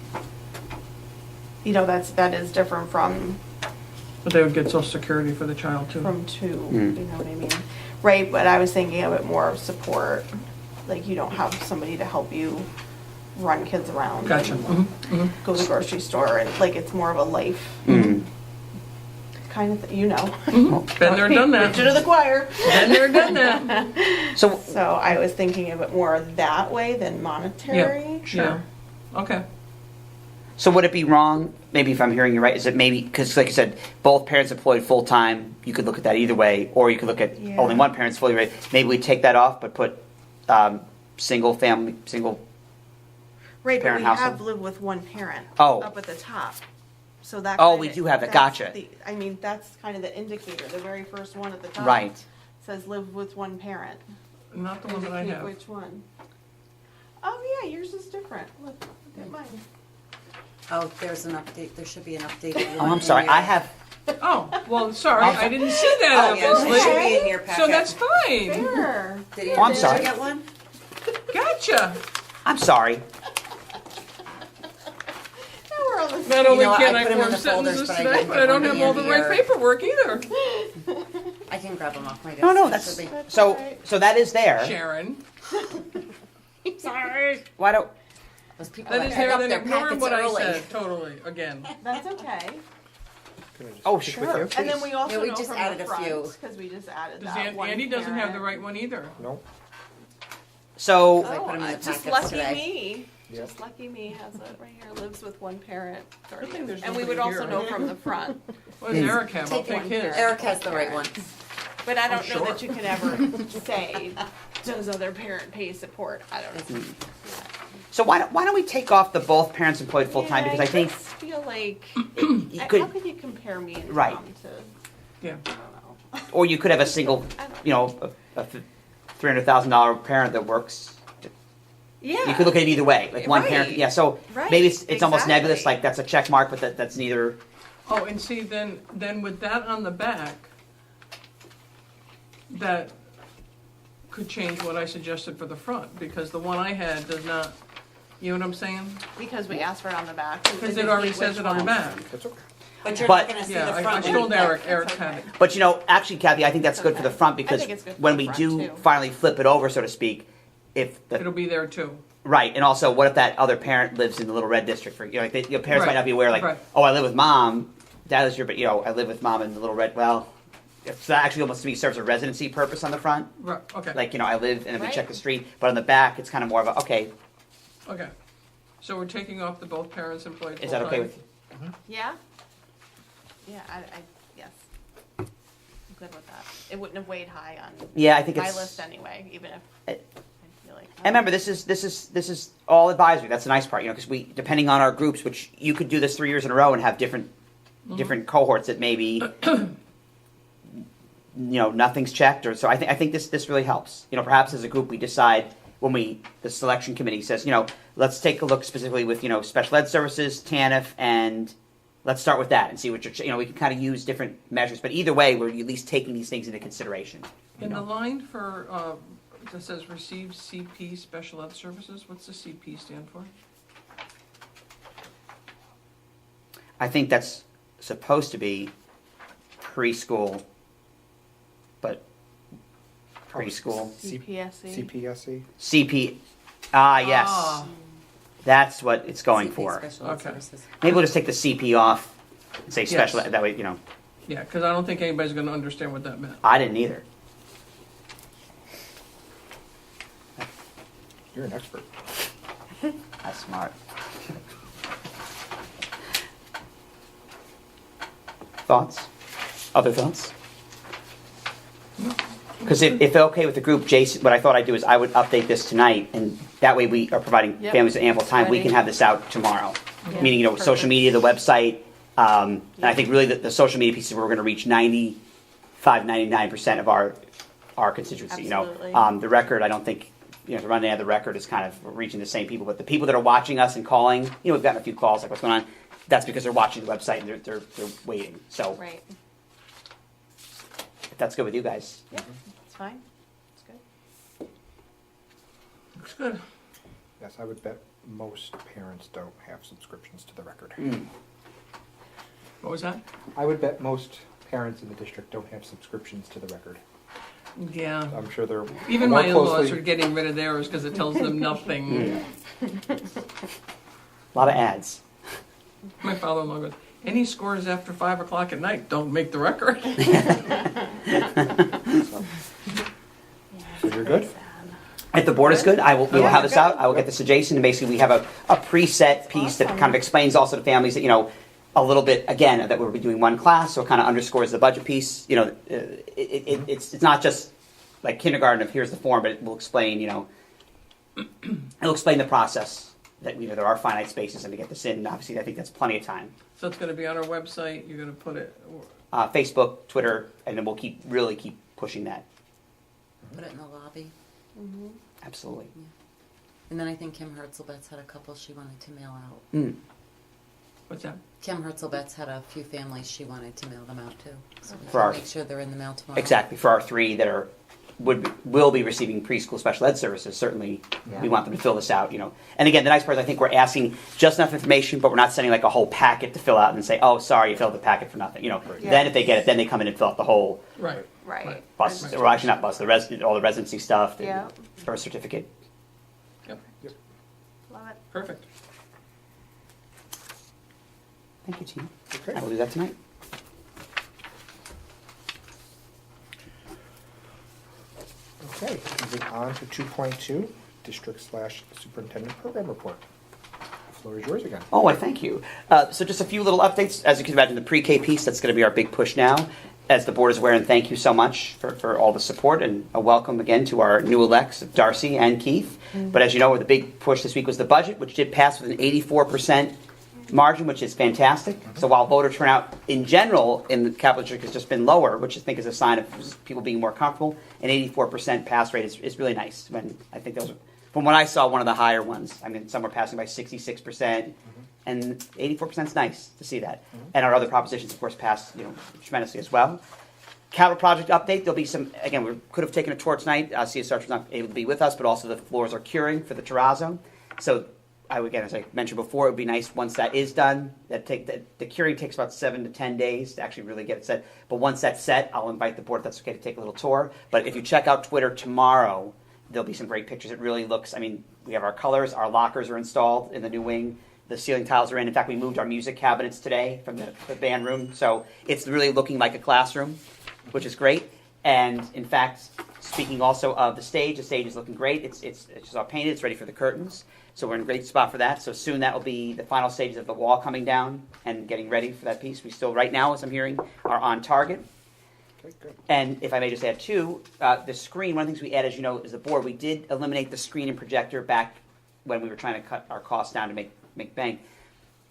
Speaker 7: that is different from
Speaker 4: but they would get social security for the child too.
Speaker 7: two, you know what I mean? Right, but I was thinking of it more of support, like you don't have somebody to help you run kids around.
Speaker 4: Gotcha.
Speaker 7: and Go to the grocery store and like it's more of a life kind of thing,
Speaker 4: Been there, done
Speaker 7: Preaching to
Speaker 4: that.
Speaker 7: the choir.
Speaker 4: Been there, done that.
Speaker 3: so,
Speaker 7: So I was thinking of it more that way than monetary.
Speaker 4: Yeah, okay.
Speaker 3: so would it be wrong, maybe if I'm hearing you right, is it maybe, because like you said, both parents employed full-time, you could look at that either way, or you could look at
Speaker 7: Yeah.
Speaker 3: only one parent's fully rated. Maybe we take that off, but put single family, single,
Speaker 7: Right, but
Speaker 3: Parent
Speaker 7: we
Speaker 3: household?
Speaker 7: have live with one parent
Speaker 3: Oh.
Speaker 7: up at the top. So that.
Speaker 3: Oh,
Speaker 7: kinda-
Speaker 3: we do have that.
Speaker 7: that's
Speaker 3: Gotcha.
Speaker 7: I mean, that's kind of the indicator. The very first one at the top.
Speaker 3: right.
Speaker 7: Says live with one parent.
Speaker 4: Not the one that I
Speaker 7: Indicate
Speaker 4: have.
Speaker 7: which one. Oh yeah, yours is different. Look at mine.
Speaker 2: Oh, there's an update, there should be an update.
Speaker 3: Oh, I'm sorry, I have,
Speaker 4: Oh, well, sorry, I didn't see that,
Speaker 2: Oh, yeah, it should
Speaker 4: obviously.
Speaker 2: be in your packet.
Speaker 4: So that's fine.
Speaker 7: There.
Speaker 2: Did you,
Speaker 3: Oh, I'm
Speaker 2: did
Speaker 3: sorry.
Speaker 2: you get one?
Speaker 4: Gotcha.
Speaker 3: I'm sorry.
Speaker 7: Now we're on the
Speaker 4: Not only
Speaker 2: know what,
Speaker 4: can
Speaker 2: I
Speaker 4: I
Speaker 2: put 'em in
Speaker 4: form
Speaker 2: the folders,
Speaker 4: sentences
Speaker 2: but I
Speaker 4: today,
Speaker 2: didn't
Speaker 4: but
Speaker 2: put
Speaker 4: I don't
Speaker 2: one
Speaker 4: have
Speaker 2: in
Speaker 4: all the
Speaker 2: the
Speaker 4: right
Speaker 2: year.
Speaker 4: paperwork either.
Speaker 2: I can grab them off my desk.
Speaker 3: No, no,
Speaker 2: That
Speaker 3: that's,
Speaker 2: should be-
Speaker 3: so,
Speaker 7: alright.
Speaker 3: so that is there.
Speaker 4: Sharon.
Speaker 3: Sorry. Why don't,
Speaker 2: Those people
Speaker 4: That
Speaker 2: that
Speaker 4: is
Speaker 2: pick
Speaker 4: there,
Speaker 2: up
Speaker 4: then
Speaker 2: their
Speaker 4: ignore
Speaker 2: packets
Speaker 4: what I
Speaker 2: early.
Speaker 4: said, totally, again.
Speaker 7: That's okay.
Speaker 1: Can I just
Speaker 3: Oh,
Speaker 1: stick with
Speaker 3: sure.
Speaker 1: you?
Speaker 7: And then we also
Speaker 2: Yeah, we
Speaker 7: know
Speaker 2: just
Speaker 7: from
Speaker 2: added
Speaker 7: the
Speaker 2: a
Speaker 7: front,
Speaker 2: few.
Speaker 7: because we just added
Speaker 4: Does
Speaker 7: that one
Speaker 4: Andy doesn't have the
Speaker 7: parent.
Speaker 4: right one either.
Speaker 1: No?
Speaker 3: so,
Speaker 2: I
Speaker 7: Oh,
Speaker 2: put 'em in the
Speaker 7: just
Speaker 2: packets
Speaker 7: lucky
Speaker 2: today.
Speaker 7: me.
Speaker 1: Yep.
Speaker 7: Just lucky me has it right here, lives with one parent.
Speaker 4: Good thing there's
Speaker 7: And we would
Speaker 4: nobody
Speaker 7: also
Speaker 4: here.
Speaker 7: know from the front.
Speaker 4: What does Eric have? I'll
Speaker 2: Take
Speaker 4: take
Speaker 2: one.
Speaker 4: his.
Speaker 2: Eric has the right one.
Speaker 7: But I don't know
Speaker 4: sure.
Speaker 7: that you can ever say, does other parent pay support? I don't know.
Speaker 3: so why don't we take off the both parents employed full-time, because I think
Speaker 7: just feel like,
Speaker 3: you
Speaker 7: how
Speaker 3: could,
Speaker 7: can you compare me and
Speaker 3: Right.
Speaker 7: Tom to,
Speaker 4: Yeah.
Speaker 7: I don't know.
Speaker 3: or you could have a single, a $300,000 parent that works.
Speaker 7: Yeah.
Speaker 3: You could look at it either way, like one parent,
Speaker 7: Right.
Speaker 3: yeah, so
Speaker 7: Right,
Speaker 3: maybe it's almost nebulous,
Speaker 7: exactly.
Speaker 3: like that's a check mark, but that's neither,
Speaker 4: Oh, and see, then with that on the back, that could change what I suggested for the front, because the one I had does not, you know what I'm saying?
Speaker 7: Because we asked for it on the back.
Speaker 4: Because it already says it on the back.
Speaker 1: That's okay.
Speaker 2: But you're
Speaker 3: But-
Speaker 2: not gonna see
Speaker 4: Yeah,
Speaker 2: the
Speaker 4: I
Speaker 2: front.
Speaker 4: told
Speaker 2: one.
Speaker 4: Eric
Speaker 7: That's
Speaker 4: had it.
Speaker 3: but actually Kathy, I think that's good for the front, because
Speaker 7: think it's good for
Speaker 3: when
Speaker 7: the
Speaker 3: we
Speaker 7: front,
Speaker 3: do
Speaker 7: too.
Speaker 3: finally flip it over, so to speak, if
Speaker 4: It'll
Speaker 3: the,
Speaker 4: be there too.
Speaker 3: right, and also, what if that other parent lives in the little red district, for, like, your parents might
Speaker 4: Right,
Speaker 3: not be aware, like,
Speaker 4: right.
Speaker 3: oh, I live with mom, that is your, but, I live with mom in the little red, well, so that actually almost to me serves a residency purpose on the front,
Speaker 4: Right, okay,
Speaker 3: like, I live, and then we check
Speaker 7: Right.
Speaker 3: the street, but on the back, it's kind of more of a, okay,
Speaker 4: okay. So we're taking off the both parents employed full-time.
Speaker 3: is that okay with you?
Speaker 7: Yeah? Yeah, yes. I'm good with that. It wouldn't have weighed high on
Speaker 3: Yeah, I think
Speaker 7: my
Speaker 3: it's.
Speaker 7: list anyway, even if
Speaker 3: I-
Speaker 7: I feel like.
Speaker 3: And remember, this is all advisory. That's the nice part, because we, depending on our groups, which you could do this 3 years in a row and have different cohorts that maybe, nothing's checked, or so. I think this really helps. Perhaps as a group we decide when the selection committee says, let's take a look specifically with special ed services, TANF, and let's start with that and see what we can kind of use different measures. But either way, we're at least taking these things into consideration.
Speaker 4: In the line for, that says receive CP special ed services, what's the CP stand for?
Speaker 3: I think that's supposed to be preschool, but preschool.
Speaker 7: CPSC.
Speaker 1: CPSC.
Speaker 3: CP. Ah, yes.
Speaker 4: Ah.
Speaker 3: That's what it's going
Speaker 2: CP,
Speaker 3: for.
Speaker 2: special ed
Speaker 4: Okay.
Speaker 2: services.
Speaker 3: Maybe we'll just take the CP off and say special
Speaker 4: Yes.
Speaker 3: ed. That way,
Speaker 4: Yeah, because I don't think anybody's gonna understand what that meant.
Speaker 3: I didn't either.
Speaker 1: You're an expert.
Speaker 3: That's smart. Thoughts? Other thoughts? Because if okay with the group, Jason, what I thought I'd do is I would update this tonight, and that way we are providing
Speaker 7: Yep.
Speaker 3: families with ample time. We
Speaker 7: Ready.
Speaker 3: can have this out tomorrow.
Speaker 7: Yeah.
Speaker 3: Meaning, social
Speaker 7: Perfect.
Speaker 3: media, the website, and I
Speaker 7: Yeah.
Speaker 3: think really the social media pieces we're going to reach 99% of our constituency.
Speaker 7: Absolutely.
Speaker 3: The record, I don't think, to run the record is kind of reaching the same people, but the people that are watching us and calling, we've gotten a few calls like what's going on. That's because they're watching the website and they're waiting. So
Speaker 7: Right.
Speaker 3: if that's good with you guys.
Speaker 7: Yeah, it's fine. It's good.
Speaker 4: Looks good.
Speaker 1: Yes, I would bet most parents don't have subscriptions to the record.
Speaker 4: What was that?
Speaker 1: I would bet most parents in the district don't have subscriptions to the record.
Speaker 4: Yeah.
Speaker 1: I'm sure they're
Speaker 4: Even
Speaker 1: more
Speaker 4: my in-laws
Speaker 1: closely-
Speaker 4: are getting rid of theirs because it tells them nothing.
Speaker 3: A lot of ads.
Speaker 4: My father-in-law goes, any scores after 5 o'clock at night don't make the record.
Speaker 1: So you're good?
Speaker 3: If the board is good, we will
Speaker 7: Yeah,
Speaker 3: have this
Speaker 7: good.
Speaker 3: out. I will get this to Jason. Basically, we have a preset piece that
Speaker 7: Awesome.
Speaker 3: kind of explains also to families that, a little bit, again, that we'll be doing one class, so it kind of underscores the budget piece. It's not just like kindergarten of here's the form, but it will explain, it'll explain the process that, there are finite spaces and to get this in. Obviously, I think that's plenty of time.
Speaker 4: So it's going to be on our website. You're going to put it.
Speaker 3: Facebook, Twitter, and then we'll really keep pushing that.
Speaker 2: Put it in the lobby.
Speaker 3: Absolutely.
Speaker 2: And then I think Kim Hertzelbetz had a couple she wanted to mail out.
Speaker 4: What's that?
Speaker 2: Kim Hertzelbetz had a few families she wanted to mail them out to. So we
Speaker 3: For
Speaker 2: can
Speaker 3: our-
Speaker 2: make sure they're in the mail tomorrow.
Speaker 3: Exactly. For our 3 that will be receiving preschool special ed services, certainly we want them to fill this out, And again, the nice part is I think we're asking just enough information, but we're not sending like a whole packet to fill out and say, oh, sorry, you filled the packet for nothing, Then if they get it, then they come in and fill out the whole
Speaker 4: Right.
Speaker 7: Right.
Speaker 3: bus,
Speaker 4: Right.
Speaker 3: or actually not bus, all the residency stuff, the
Speaker 7: Yeah.
Speaker 3: birth certificate.
Speaker 4: Yep.
Speaker 7: Love it.
Speaker 4: Perfect.
Speaker 3: Thank you, team.
Speaker 1: Okay.
Speaker 3: I will do that tonight.
Speaker 1: Okay, moving on to 2.2, district/superintendent program report. The floor is yours again.
Speaker 3: Oh, I thank you. So just a few little updates. As you can imagine, the pre-K piece, that's going to be our big push now. As the board is aware, and thank you so much for all the support, and a welcome again to our new elects, Darcy and Keith. But as you know, the big push this week was the budget, which did pass with an 84% margin, which is fantastic. So while voter turnout in general in the capital district has just been lower, which I think is a sign of people being more comfortable, an 84% pass rate is really nice. When I think those, from what I saw, one of the higher ones. I mean, some were passing by 66%, and 84% is nice to see that. And our other propositions, of course, passed tremendously as well. Capital project update. There'll be some. Again, we could have taken a tour tonight. CSR was not able to be with us, but also the floors are curing for the terrazzo. So, again, as I mentioned before, it would be nice once that is done. The curing takes about 7 to 10 days to actually really get it set. But once that's set, I'll invite the board, if that's okay, to take a little tour. But if you check out Twitter tomorrow, there'll be some great pictures. It really looks. I mean, we have our colors. Our lockers are installed in the new wing. The ceiling tiles are in. In fact, we moved our music cabinets today from the band room. So it's really looking like a classroom, which is great. And in fact, speaking also of the stage is looking great. It's just all painted. It's ready for the curtains. So we're in a great spot for that. So soon that will be the final stages of the wall coming down and getting ready for that piece. We still, right now, as I'm hearing, are on target.
Speaker 1: Okay, good.
Speaker 3: And if I may just add too, the screen, one of the things we added, as you know, is the board. We did eliminate the screen and projector back when we were trying to cut our costs down to make bank,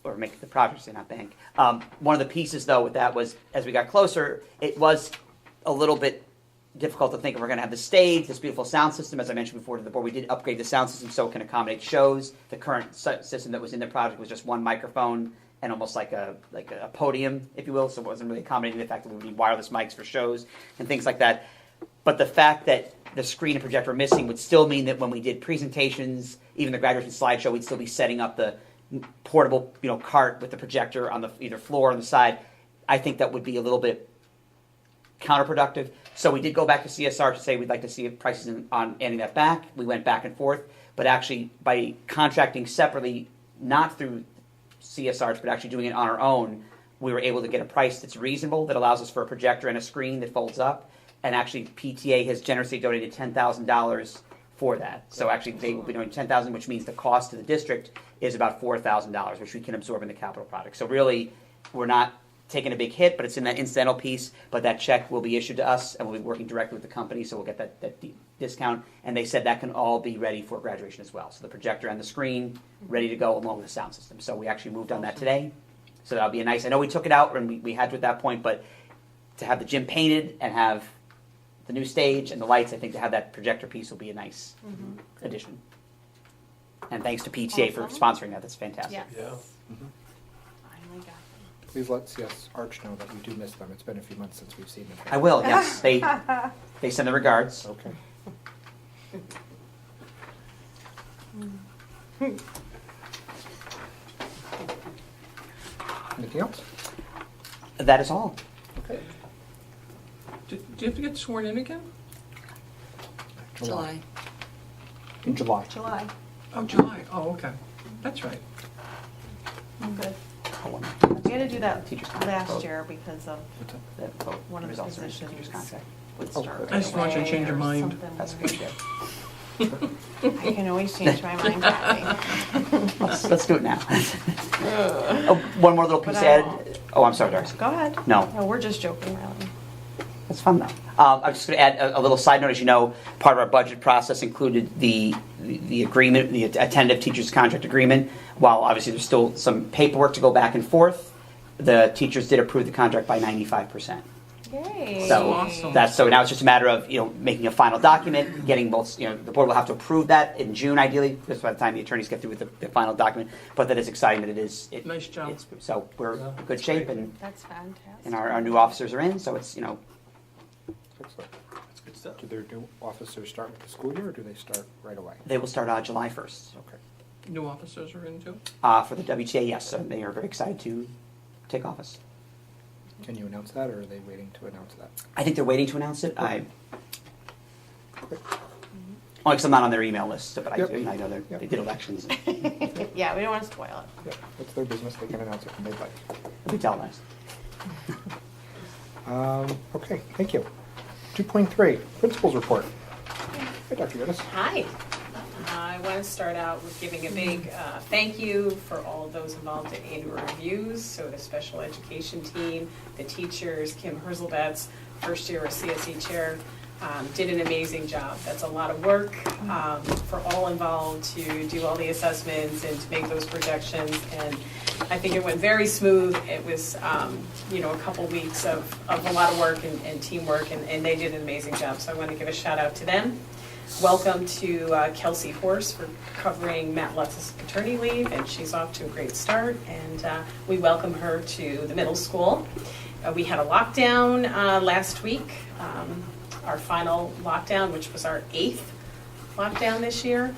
Speaker 3: or make the project, say not bank. One of the pieces, though, with that was, as we got closer, it was a little bit difficult to think if we're going to have the stage, this beautiful sound system, as I mentioned before to the board. We did upgrade the sound system so it can accommodate shows. The current system that was in the project was just one microphone and almost like a podium, if you will, so it wasn't really accommodating the fact that we would need wireless mics for shows and things like that. But the fact that the screen and projector were missing would still mean that when we did presentations, even the graduation slideshow, we'd still be setting up the portable, cart with the projector on the either floor or on the side. I think that would be a little bit counterproductive. So we did go back to CSR to say we'd like to see prices on adding that back. We went back and forth, but actually by contracting separately, not through CSR, but actually doing it on our own, we were able to get a price that's reasonable, that allows us for a projector and a screen that folds up. And actually, PTA has generously donated $10,000 for that. So actually, they will be doing $10,000, which means the cost to the district is about $4,000, which we can absorb in the capital project. So really, we're not taken a big hit, but it's in that incidental piece. But that check will be issued to us, and we'll be working directly with the company, so we'll get that discount. And they said that can all be ready for graduation as well. So the projector and the screen ready to go along with the sound system. So we actually moved on that today. So that'll be a nice. I know we took it out and we had to at that point, but to have the gym painted and have the new stage and the lights, I think to have that projector piece will be a nice addition. And thanks to PTA for
Speaker 7: Awesome.
Speaker 3: sponsoring that. That's fantastic.
Speaker 7: Yes.
Speaker 8: Yeah.
Speaker 7: Finally got them.
Speaker 1: Please let CS Arch know that we do miss them. It's been a few months since we've seen them.
Speaker 3: I will. Yes, they send their regards.
Speaker 1: Okay. Anything else?
Speaker 3: That is all.
Speaker 1: Okay.
Speaker 4: Do you have to get sworn in again?
Speaker 2: July.
Speaker 1: In July.
Speaker 7: July.
Speaker 4: Oh, July. Oh, okay. That's right.
Speaker 7: Good.
Speaker 3: Oh,
Speaker 7: We had to do that
Speaker 3: Teachers' contract vote.
Speaker 7: last year because of
Speaker 3: The vote
Speaker 7: one of the
Speaker 3: results in
Speaker 7: positions.
Speaker 3: teachers' contract would
Speaker 1: Oh,
Speaker 3: start
Speaker 1: good.
Speaker 4: I just want you to change your
Speaker 7: away or
Speaker 4: mind.
Speaker 7: something
Speaker 3: That's
Speaker 7: weird.
Speaker 3: good.
Speaker 7: I can always change my mind, Kathy.
Speaker 3: Let's do it now. Oh, one more little piece
Speaker 7: But
Speaker 3: to
Speaker 7: I
Speaker 3: add.
Speaker 7: won't.
Speaker 3: Oh, I'm sorry, Darcy.
Speaker 7: Go ahead.
Speaker 3: No.
Speaker 7: No, we're just joking, really.
Speaker 3: That's fun though. I'm just going to add a little side note. As you know, part of our budget process included the agreement, the tentative teachers' contract agreement. While obviously there's still some paperwork to go back and forth, the teachers did approve the contract by 95%.
Speaker 7: Yay.
Speaker 3: So
Speaker 4: Awesome.
Speaker 3: so now it's just a matter of making a final document, getting both. The board will have to approve that in June, ideally, because by the time the attorneys get through with the final document. But that is exciting that it is.
Speaker 4: Nice job.
Speaker 3: So we're
Speaker 8: Yeah,
Speaker 3: in good shape, and
Speaker 7: That's fantastic.
Speaker 3: our new officers are in. So it's
Speaker 1: Excellent.
Speaker 8: That's good stuff.
Speaker 1: Do their new officers start with the school year, or do they start right away?
Speaker 3: they will start July 1st.
Speaker 1: Okay.
Speaker 4: New officers are in too?
Speaker 3: For the WTA, yes, so they are very excited to take office.
Speaker 1: Can you announce that, or are they waiting to announce that?
Speaker 3: I think they're waiting to announce it.
Speaker 1: Okay.
Speaker 3: Only because I'm not on their email list, but
Speaker 1: Yep.
Speaker 3: I know
Speaker 1: Yep.
Speaker 3: they did elections.
Speaker 7: Yeah, we don't want to spoil it.
Speaker 1: Yeah, it's their business. They can announce it when they'd like.
Speaker 3: It'll be televised.
Speaker 1: Okay, thank you. 2.3, Principals Report. Hey, Dr. Geddes.
Speaker 9: Hi. I want to start out with giving a big thank you for all of those involved in annual reviews, so the special education team, the teachers, Kim Herzelbetz, first year CSE chair, did an amazing job. That's a lot of work for all involved to do all the assessments and to make those projections, and I think it went very smooth. It was, a couple weeks of a lot of work and teamwork, and they did an amazing job, so I want to give a shout out to them. Welcome to Kelsey Horse for covering Matt Lutz's paternity leave, and she's off to a great start, and we welcome her to the middle school. We had a lockdown last week, our final lockdown, which was our 8th lockdown this year.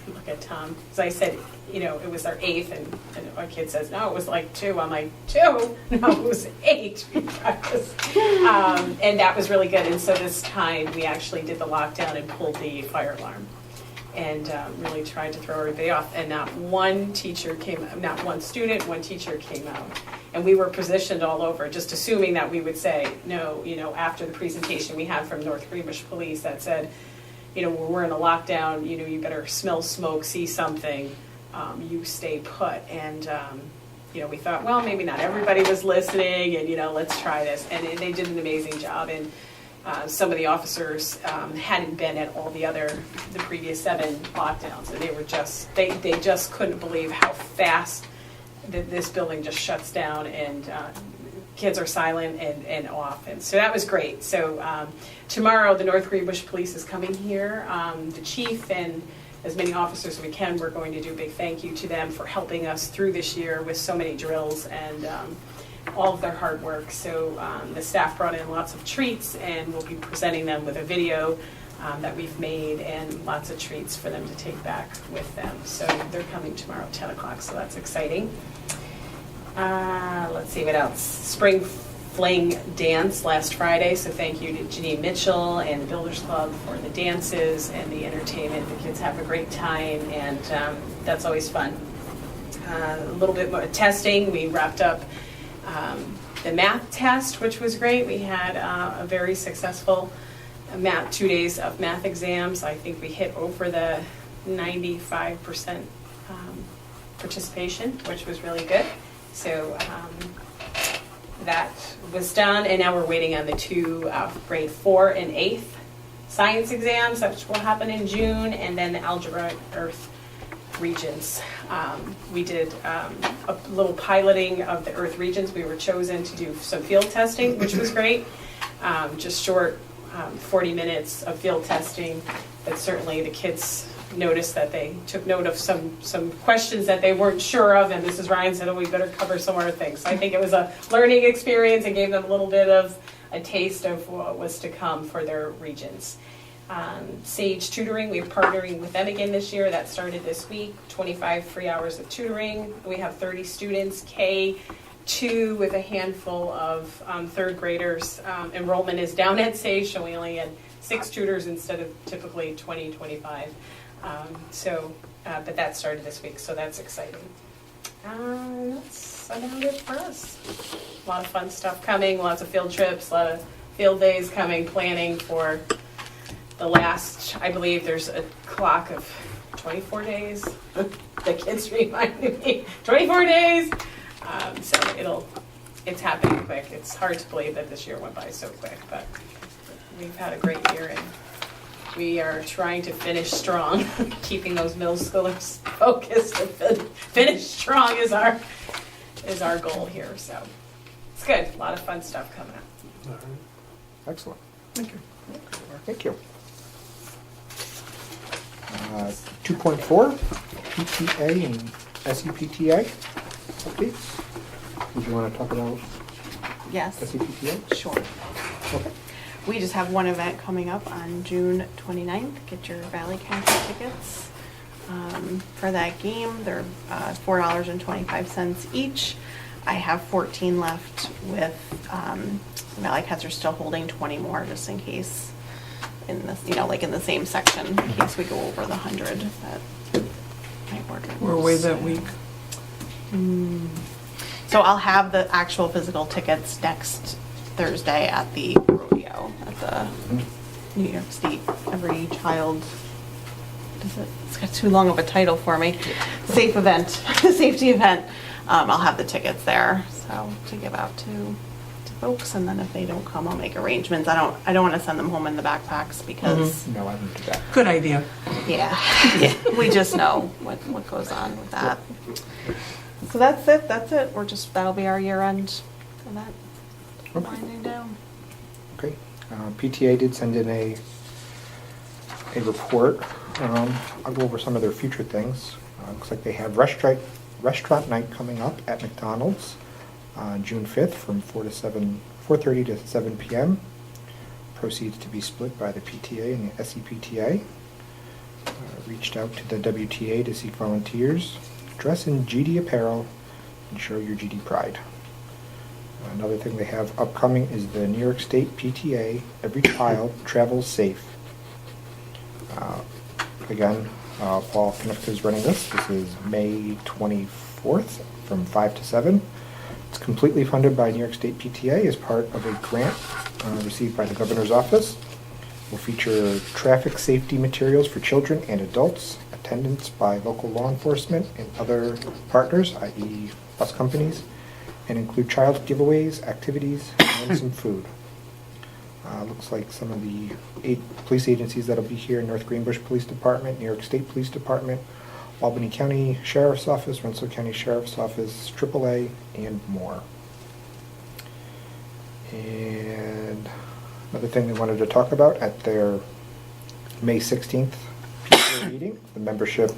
Speaker 9: Look at Tom, as I said, it was our 8th, and my kid says, no, it was like 2. I'm like, 2? No, it was 8. Because, and that was really good. And so this time we actually did the lockdown and pulled the fire alarm and really tried to throw everybody off. And not one teacher not one student, one teacher came out. And we were positioned all over, just assuming that we would say, no, after the presentation we had from North Greenbush Police that said, when we're in a lockdown, you better smell smoke, see something, you stay put. And, we thought, well, maybe not everybody was listening, and, let's try this. And they did an amazing job. And some of the officers hadn't been at all the previous 7 lockdowns. And they were they just couldn't believe how fast this building just shuts down, and kids are silent and off. And so that was great. So tomorrow the North Greenbush Police is coming here. The chief and as many officers as we can, we're going to do a big thank you to them for helping us through this year with so many drills and all of their hard work. So the staff brought in lots of treats, and we'll be presenting them with a video that we've made and lots of treats for them to take back with them. So they're coming tomorrow at 10 o'clock, so that's exciting. Let's see what else. Spring Fling dance last Friday, so thank you to Janine Mitchell and the Builders Club for the dances and the entertainment. The kids have a great time, and that's always fun. A little bit more testing. We wrapped up the math test, which was great. We had a very successful 2 days of math exams. I think we hit over the 95% participation, which was really good. So that was done, and now we're waiting on the two grade 4 and 8th science exams, which will happen in June, and then the algebra earth regions. We did a little piloting of the earth regions. We were chosen to do some field testing, which was great. Just short 40 minutes of field testing, but certainly the kids noticed that they took note of some questions that they weren't sure of, and Mrs. Ryan said, oh, we better cover some more things. So I think it was a learning experience and gave them a little bit of a taste of what was to come for their regions. Sage Tutoring, we're partnering with them again this year. That started this week, 25 free hours of tutoring. We have 30 students, K2 with a handful of third graders. Enrollment is down at Sage, so we only had 6 tutors instead of typically 20, 25. But that started this week, so that's exciting. That's about it for us. A lot of fun stuff coming, lots of field trips, a lot of field days coming, planning for the last, I believe there's a clock of 24 days. The kids reminded me, 24 days. So it's happening quick. It's hard to believe that this year went by so quick, but we've had a great year, and we are trying to finish strong, keeping those middle schoolers focused and finish strong is our goal here. So it's good. A lot of fun stuff coming up.
Speaker 1: All right. Excellent.
Speaker 4: Thank you.
Speaker 1: Thank you. 2.4, PTA and SEPTA updates. Would you want to talk about
Speaker 7: Yes.
Speaker 1: SEPTA?
Speaker 7: Sure.
Speaker 1: Okay.
Speaker 7: We just have one event coming up on June 29th. Get your Valley County tickets for that game. They're $4.25 each. I have 14 left with Valley Cats are still holding 20 more just in case in this, like in the same section, in case we go over the 100 that I ordered.
Speaker 4: We're away that week.
Speaker 7: So I'll have the actual physical tickets next Thursday at the rodeo at the New York State Every Child. It's got too long of a title for me. Safe event, safety event. I'll have the tickets there, so to give out to folks, and then if they don't come, I'll make arrangements. I don't want to send them home in the backpacks because
Speaker 1: No, I didn't do that.
Speaker 4: Good idea.
Speaker 7: yeah, we just know what goes on with that. So that's it. That'll be our year end event.
Speaker 1: Okay.
Speaker 7: Winding down.
Speaker 1: Okay. PTA did send in a report. I'll go over some of their future things. Looks like they have restaurant night coming up at McDonald's June 5th from 4:30 to 7 p.m. Proceeds to be split by the PTA and the SEPTA. Reached out to the WTA to seek volunteers. Dress in GD apparel and show your GD pride. Another thing they have upcoming is the New York State PTA Every Child Travels Safe. Again, Paul Kniff is running this. This is May 24th from 5 to 7. It's completely funded by New York State PTA as part of a grant received by the Governor's Office. Will feature traffic safety materials for children and adults, attendance by local law enforcement and other partners, i.e. bus companies, and include child giveaways, activities, and some food. Looks like some of the 8 police agencies that'll be here: North Greenbush Police Department, New York State Police Department, Albany County Sheriff's Office, Rensselaer County Sheriff's Office, AAA, and more. And another thing they wanted to talk about at their May 16th PTA meeting, the membership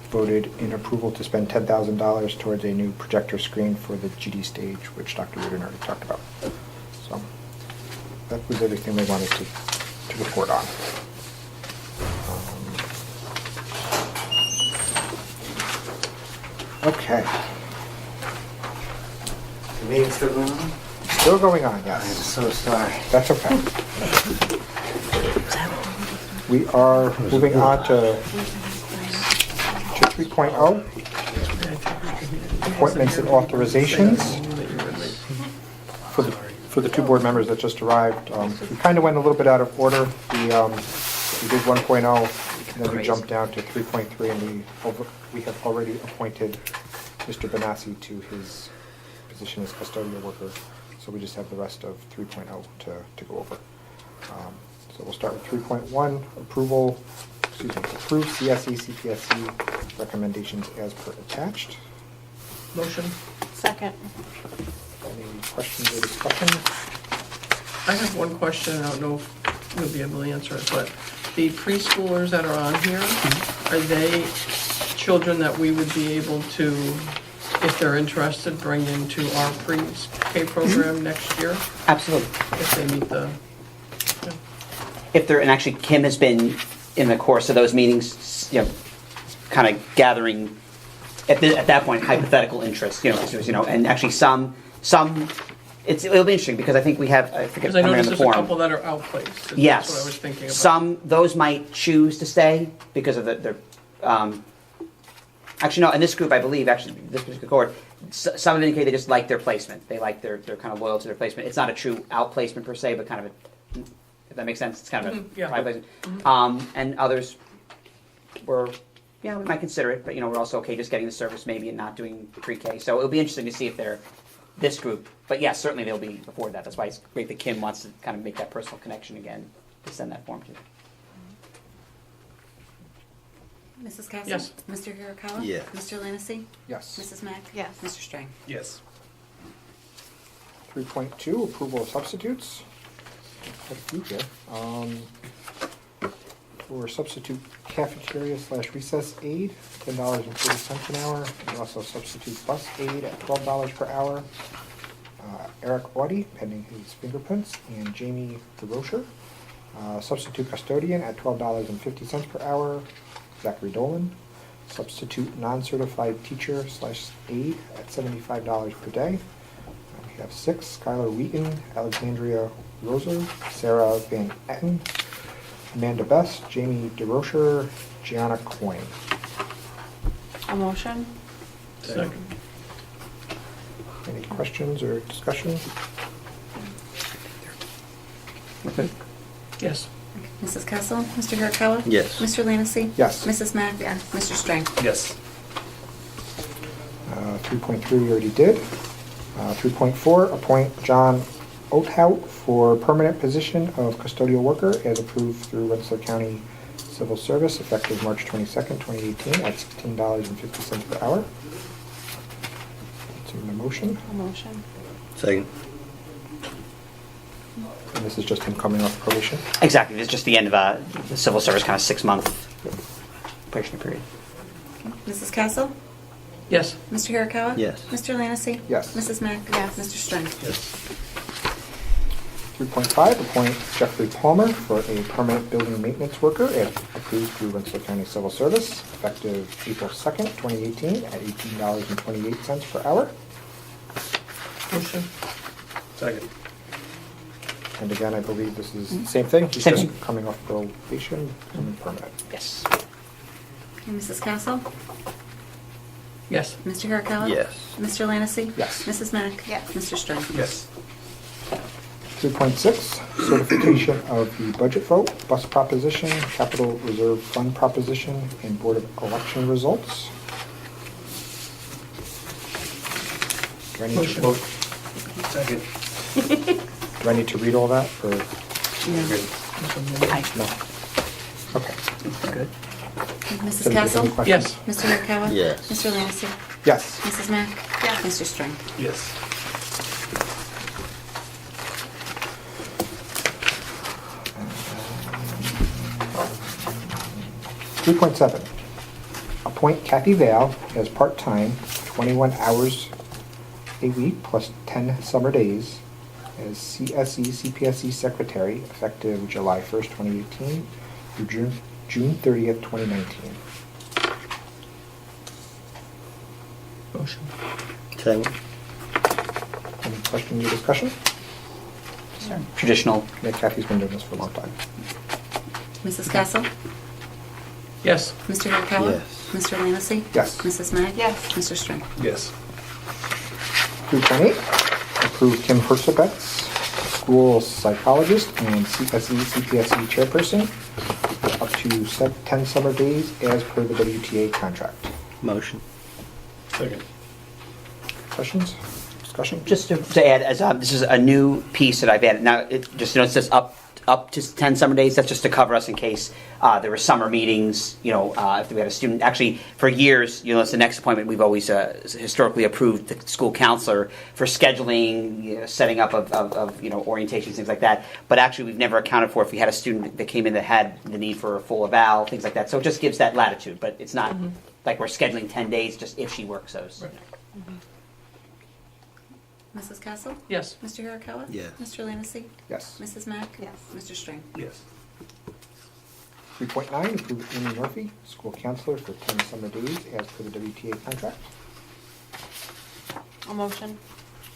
Speaker 1: voted in approval to spend $10,000 towards a new projector screen for the GD stage, which Dr. Rudin already talked about. So that was everything they wanted to report on. Okay.
Speaker 8: The meeting's still going on?
Speaker 1: Still going on,
Speaker 8: I'm
Speaker 1: yes.
Speaker 8: so sorry.
Speaker 1: That's okay. We are moving on to 3.0, appointments and authorizations. For the 2 board members that just arrived, we kind of went a little bit out of order. We did 1.0, and then we jumped down to 3.3, and we have already appointed Mr. Benassi to his position as custodial worker. So we just have the rest of 3.0 to go over. So we'll start with 3.1, approve CSE, CPSC recommendations as per attached.
Speaker 4: Motion.
Speaker 7: Second.
Speaker 1: Any questions or discussion?
Speaker 4: I have one question, I don't know if you'll be able to answer it, but the preschoolers that are on here, are they children that we would be able to, if they're interested, bring into our pre-K program next year?
Speaker 3: Absolutely.
Speaker 4: If they meet the, yeah.
Speaker 3: If there, and actually Kim has been in the course of those meetings, kind of gathering at that point hypothetical interest, and actually some it'll be interesting because I think we have, I forget,
Speaker 4: Because I
Speaker 3: how many on
Speaker 4: noticed
Speaker 3: the
Speaker 4: there's a
Speaker 3: form.
Speaker 4: couple that are outplaced.
Speaker 3: Yes.
Speaker 4: That's what I was thinking about.
Speaker 3: Some, those might choose to stay because of their, actually, no, in this group, I believe, actually, this particular cohort, some have indicated they just like their placement. They like they're kind of loyal to their placement. It's not a true outplacement per se, but kind of a, if that makes sense, it's kind of a
Speaker 4: yeah.
Speaker 3: private placement. And others were, we might consider it, but, we're also okay just getting the service maybe and not doing pre-K. So it'll be interesting to see if they're this group. But yes, certainly they'll be before that. That's why it's great that Kim wants to kind of make that personal connection again to send that form to.
Speaker 2: Mrs. Castle?
Speaker 4: Yes.
Speaker 2: Mr. Hirakawa?
Speaker 8: Yes.
Speaker 2: Mr. Lanicy?
Speaker 1: Yes.
Speaker 2: Mrs. Mack?
Speaker 7: Yes.
Speaker 2: Mr. Strang?
Speaker 8: Yes.
Speaker 1: 3.2, approval of substitutes. Quite a few here. For substitute cafeteria / recess aide, $10.40 an hour. And also substitute bus aide at $12 per hour. Eric Audie, pending his fingerprints, and Jamie DeRocher. Substitute custodian at $12.50 per hour. Zachary Dolan. Substitute non-certified teacher / aide at $75 per day. We have 6, Skylar Wheaton, Alexandria Roser, Sarah Van Etten, Amanda Best, Jamie DeRocher, Gianna Coyne.
Speaker 7: A motion?
Speaker 4: Second.
Speaker 1: Any questions or discussion?
Speaker 4: Yes.
Speaker 2: Mrs. Castle? Mr. Hirakawa?
Speaker 8: Yes.
Speaker 2: Mr. Lanicy?
Speaker 1: Yes.
Speaker 2: Mrs. Mack? Yes. Mr. Strang?
Speaker 8: Yes.
Speaker 1: 3.3 we already did. 3.4, appoint John Oakhout for permanent position of custodial worker as approved through Rensselaer County Civil Service effective March 22nd, 2018 at $16.50 per hour. It's in the motion.
Speaker 7: A motion.
Speaker 8: Second.
Speaker 1: And this is just him coming off probation.
Speaker 3: Exactly. It's just the end of the civil service kind of 6-month probationary period.
Speaker 2: Mrs. Castle?
Speaker 4: Yes.
Speaker 2: Mr. Hirakawa?
Speaker 8: Yes.
Speaker 2: Mr. Lanicy?
Speaker 1: Yes.
Speaker 2: Mrs. Mack?
Speaker 7: Yes.
Speaker 2: Mr. Strang?
Speaker 8: Yes.
Speaker 1: 3.5, appoint Jeffrey Palmer for a permanent building maintenance worker as approved through Rensselaer County Civil Service, effective April 2nd, 2018, at $18.28 per hour.
Speaker 4: Motion.
Speaker 8: Second.
Speaker 1: And again, I believe this is the same thing. He's
Speaker 3: Same
Speaker 1: just
Speaker 3: thing.
Speaker 1: coming off probation, becoming permanent.
Speaker 3: Yes.
Speaker 2: Okay, Mrs. Castle?
Speaker 4: Yes.
Speaker 2: Mr. Hirakawa?
Speaker 8: Yes.
Speaker 2: Mr. Lanicy?
Speaker 1: Yes.
Speaker 2: Mrs. Mack?
Speaker 7: Yes.
Speaker 2: Mr. Strang?
Speaker 8: Yes.
Speaker 1: 3.6, certification of the budget vote, bus proposition, capital reserve fund proposition, and Board of Election results. Do I need to,
Speaker 4: Motion.
Speaker 8: Second.
Speaker 1: do I need to read all that, or
Speaker 3: Hi.
Speaker 1: no? Okay.
Speaker 3: Good.
Speaker 2: Okay, Mrs.
Speaker 1: So, any
Speaker 2: Castle?
Speaker 1: questions?
Speaker 4: Yes.
Speaker 2: Mr. Hirakawa?
Speaker 8: Yes.
Speaker 2: Mr. Lanicy?
Speaker 1: Yes.
Speaker 2: Mrs. Mack?
Speaker 7: Yes.
Speaker 2: Mr. Strang?
Speaker 8: Yes.
Speaker 1: 3.7, appoint Kathy Vale as part-time, 21 hours a week plus 10 summer days as CSE CPSE secretary effective July 1st, 2018 through June 30th, 2019.
Speaker 4: Motion.
Speaker 8: Second.
Speaker 1: Any questions or discussion?
Speaker 3: Traditional.
Speaker 1: Yeah, Kathy's been doing this for a long time.
Speaker 2: Mrs. Castle?
Speaker 4: Yes.
Speaker 2: Mr. Hirakawa?
Speaker 8: Yes.
Speaker 2: Mr. Lanicy?
Speaker 1: Yes.
Speaker 2: Mrs. Mack?
Speaker 7: Yes.
Speaker 2: Mr. Strang?
Speaker 8: Yes.
Speaker 1: 3.8, approve Kim Hersabetz, school psychologist and CSE CPSE chairperson, for up to 10 summer days as per the WTA contract.
Speaker 8: Motion. Second.
Speaker 1: Questions? Discussion?
Speaker 3: Just to add, as this is a new piece that I've added. Now, it says up to 10 summer days. That's just to cover us in case there were summer meetings. If we had a student. Actually, for years, it's the next appointment. We've always historically approved the school counselor for scheduling, setting up of orientations, things like that. But actually, we've never accounted for if we had a student that came in that had the need for a full eval, things like that. So it just gives that latitude. But it's not like we're scheduling 10 days just if she works those.
Speaker 4: Right.
Speaker 2: Mrs. Castle?
Speaker 4: Yes.
Speaker 2: Mr. Hirakawa?
Speaker 8: Yes.
Speaker 2: Mr. Lanicy?
Speaker 1: Yes.
Speaker 2: Mrs. Mack?
Speaker 7: Yes.
Speaker 2: Mr. Strain?
Speaker 8: Yes.
Speaker 1: 3.9, approve Amy Murphy, school counselor for 10 summer days as per the WTA contract.
Speaker 7: A motion?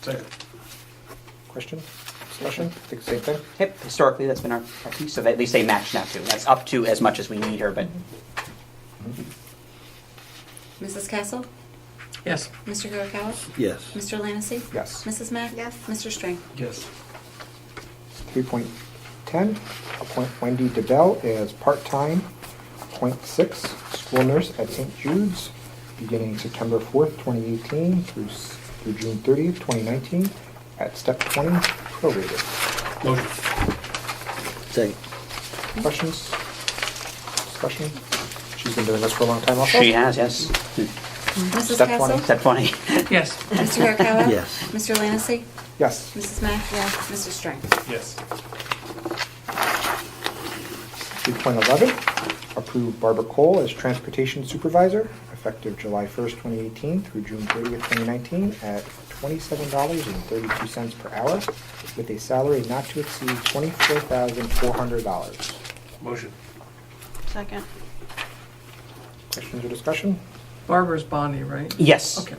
Speaker 8: Second.
Speaker 1: Question? Discussion? I think same thing.
Speaker 3: Yep, historically that's been our piece, so they say match now too. That's up to as much as we need her, but
Speaker 2: Mrs. Castle?
Speaker 4: Yes.
Speaker 2: Mr. Hirakawa?
Speaker 8: Yes.
Speaker 2: Mr. Lanicy?
Speaker 1: Yes.
Speaker 2: Mrs. Mack?
Speaker 7: Yes.
Speaker 2: Mr. Strain?
Speaker 8: Yes.
Speaker 1: 3.10, appoint Wendy DeBell as part-time .6 school nurse at St. Jude's, beginning September 4th, 2018 through June 30th, 2019, at step 20, prorated.
Speaker 8: Motion. Second.
Speaker 1: Questions? Discussion? She's been doing this for a long time also?
Speaker 3: she has, yes.
Speaker 2: Mrs.
Speaker 1: Step
Speaker 2: Castle?
Speaker 1: 20.
Speaker 3: Step 20.
Speaker 4: Yes.
Speaker 2: Mr. Hirakawa?
Speaker 8: Yes.
Speaker 2: Mr. Lanicy?
Speaker 1: Yes.
Speaker 2: Mrs. Mack? Yes. Mr. Strain?
Speaker 8: Yes.
Speaker 1: 3.11, approve Barbara Cole as transportation supervisor, effective July 1st, 2018 through June 30th, 2019, at $27.32 per hour, with a salary not to exceed $24,400.
Speaker 8: Motion.
Speaker 7: Second.
Speaker 1: Questions or discussion?
Speaker 4: Barbara's Bonnie, right?
Speaker 3: Yes.
Speaker 4: Okay.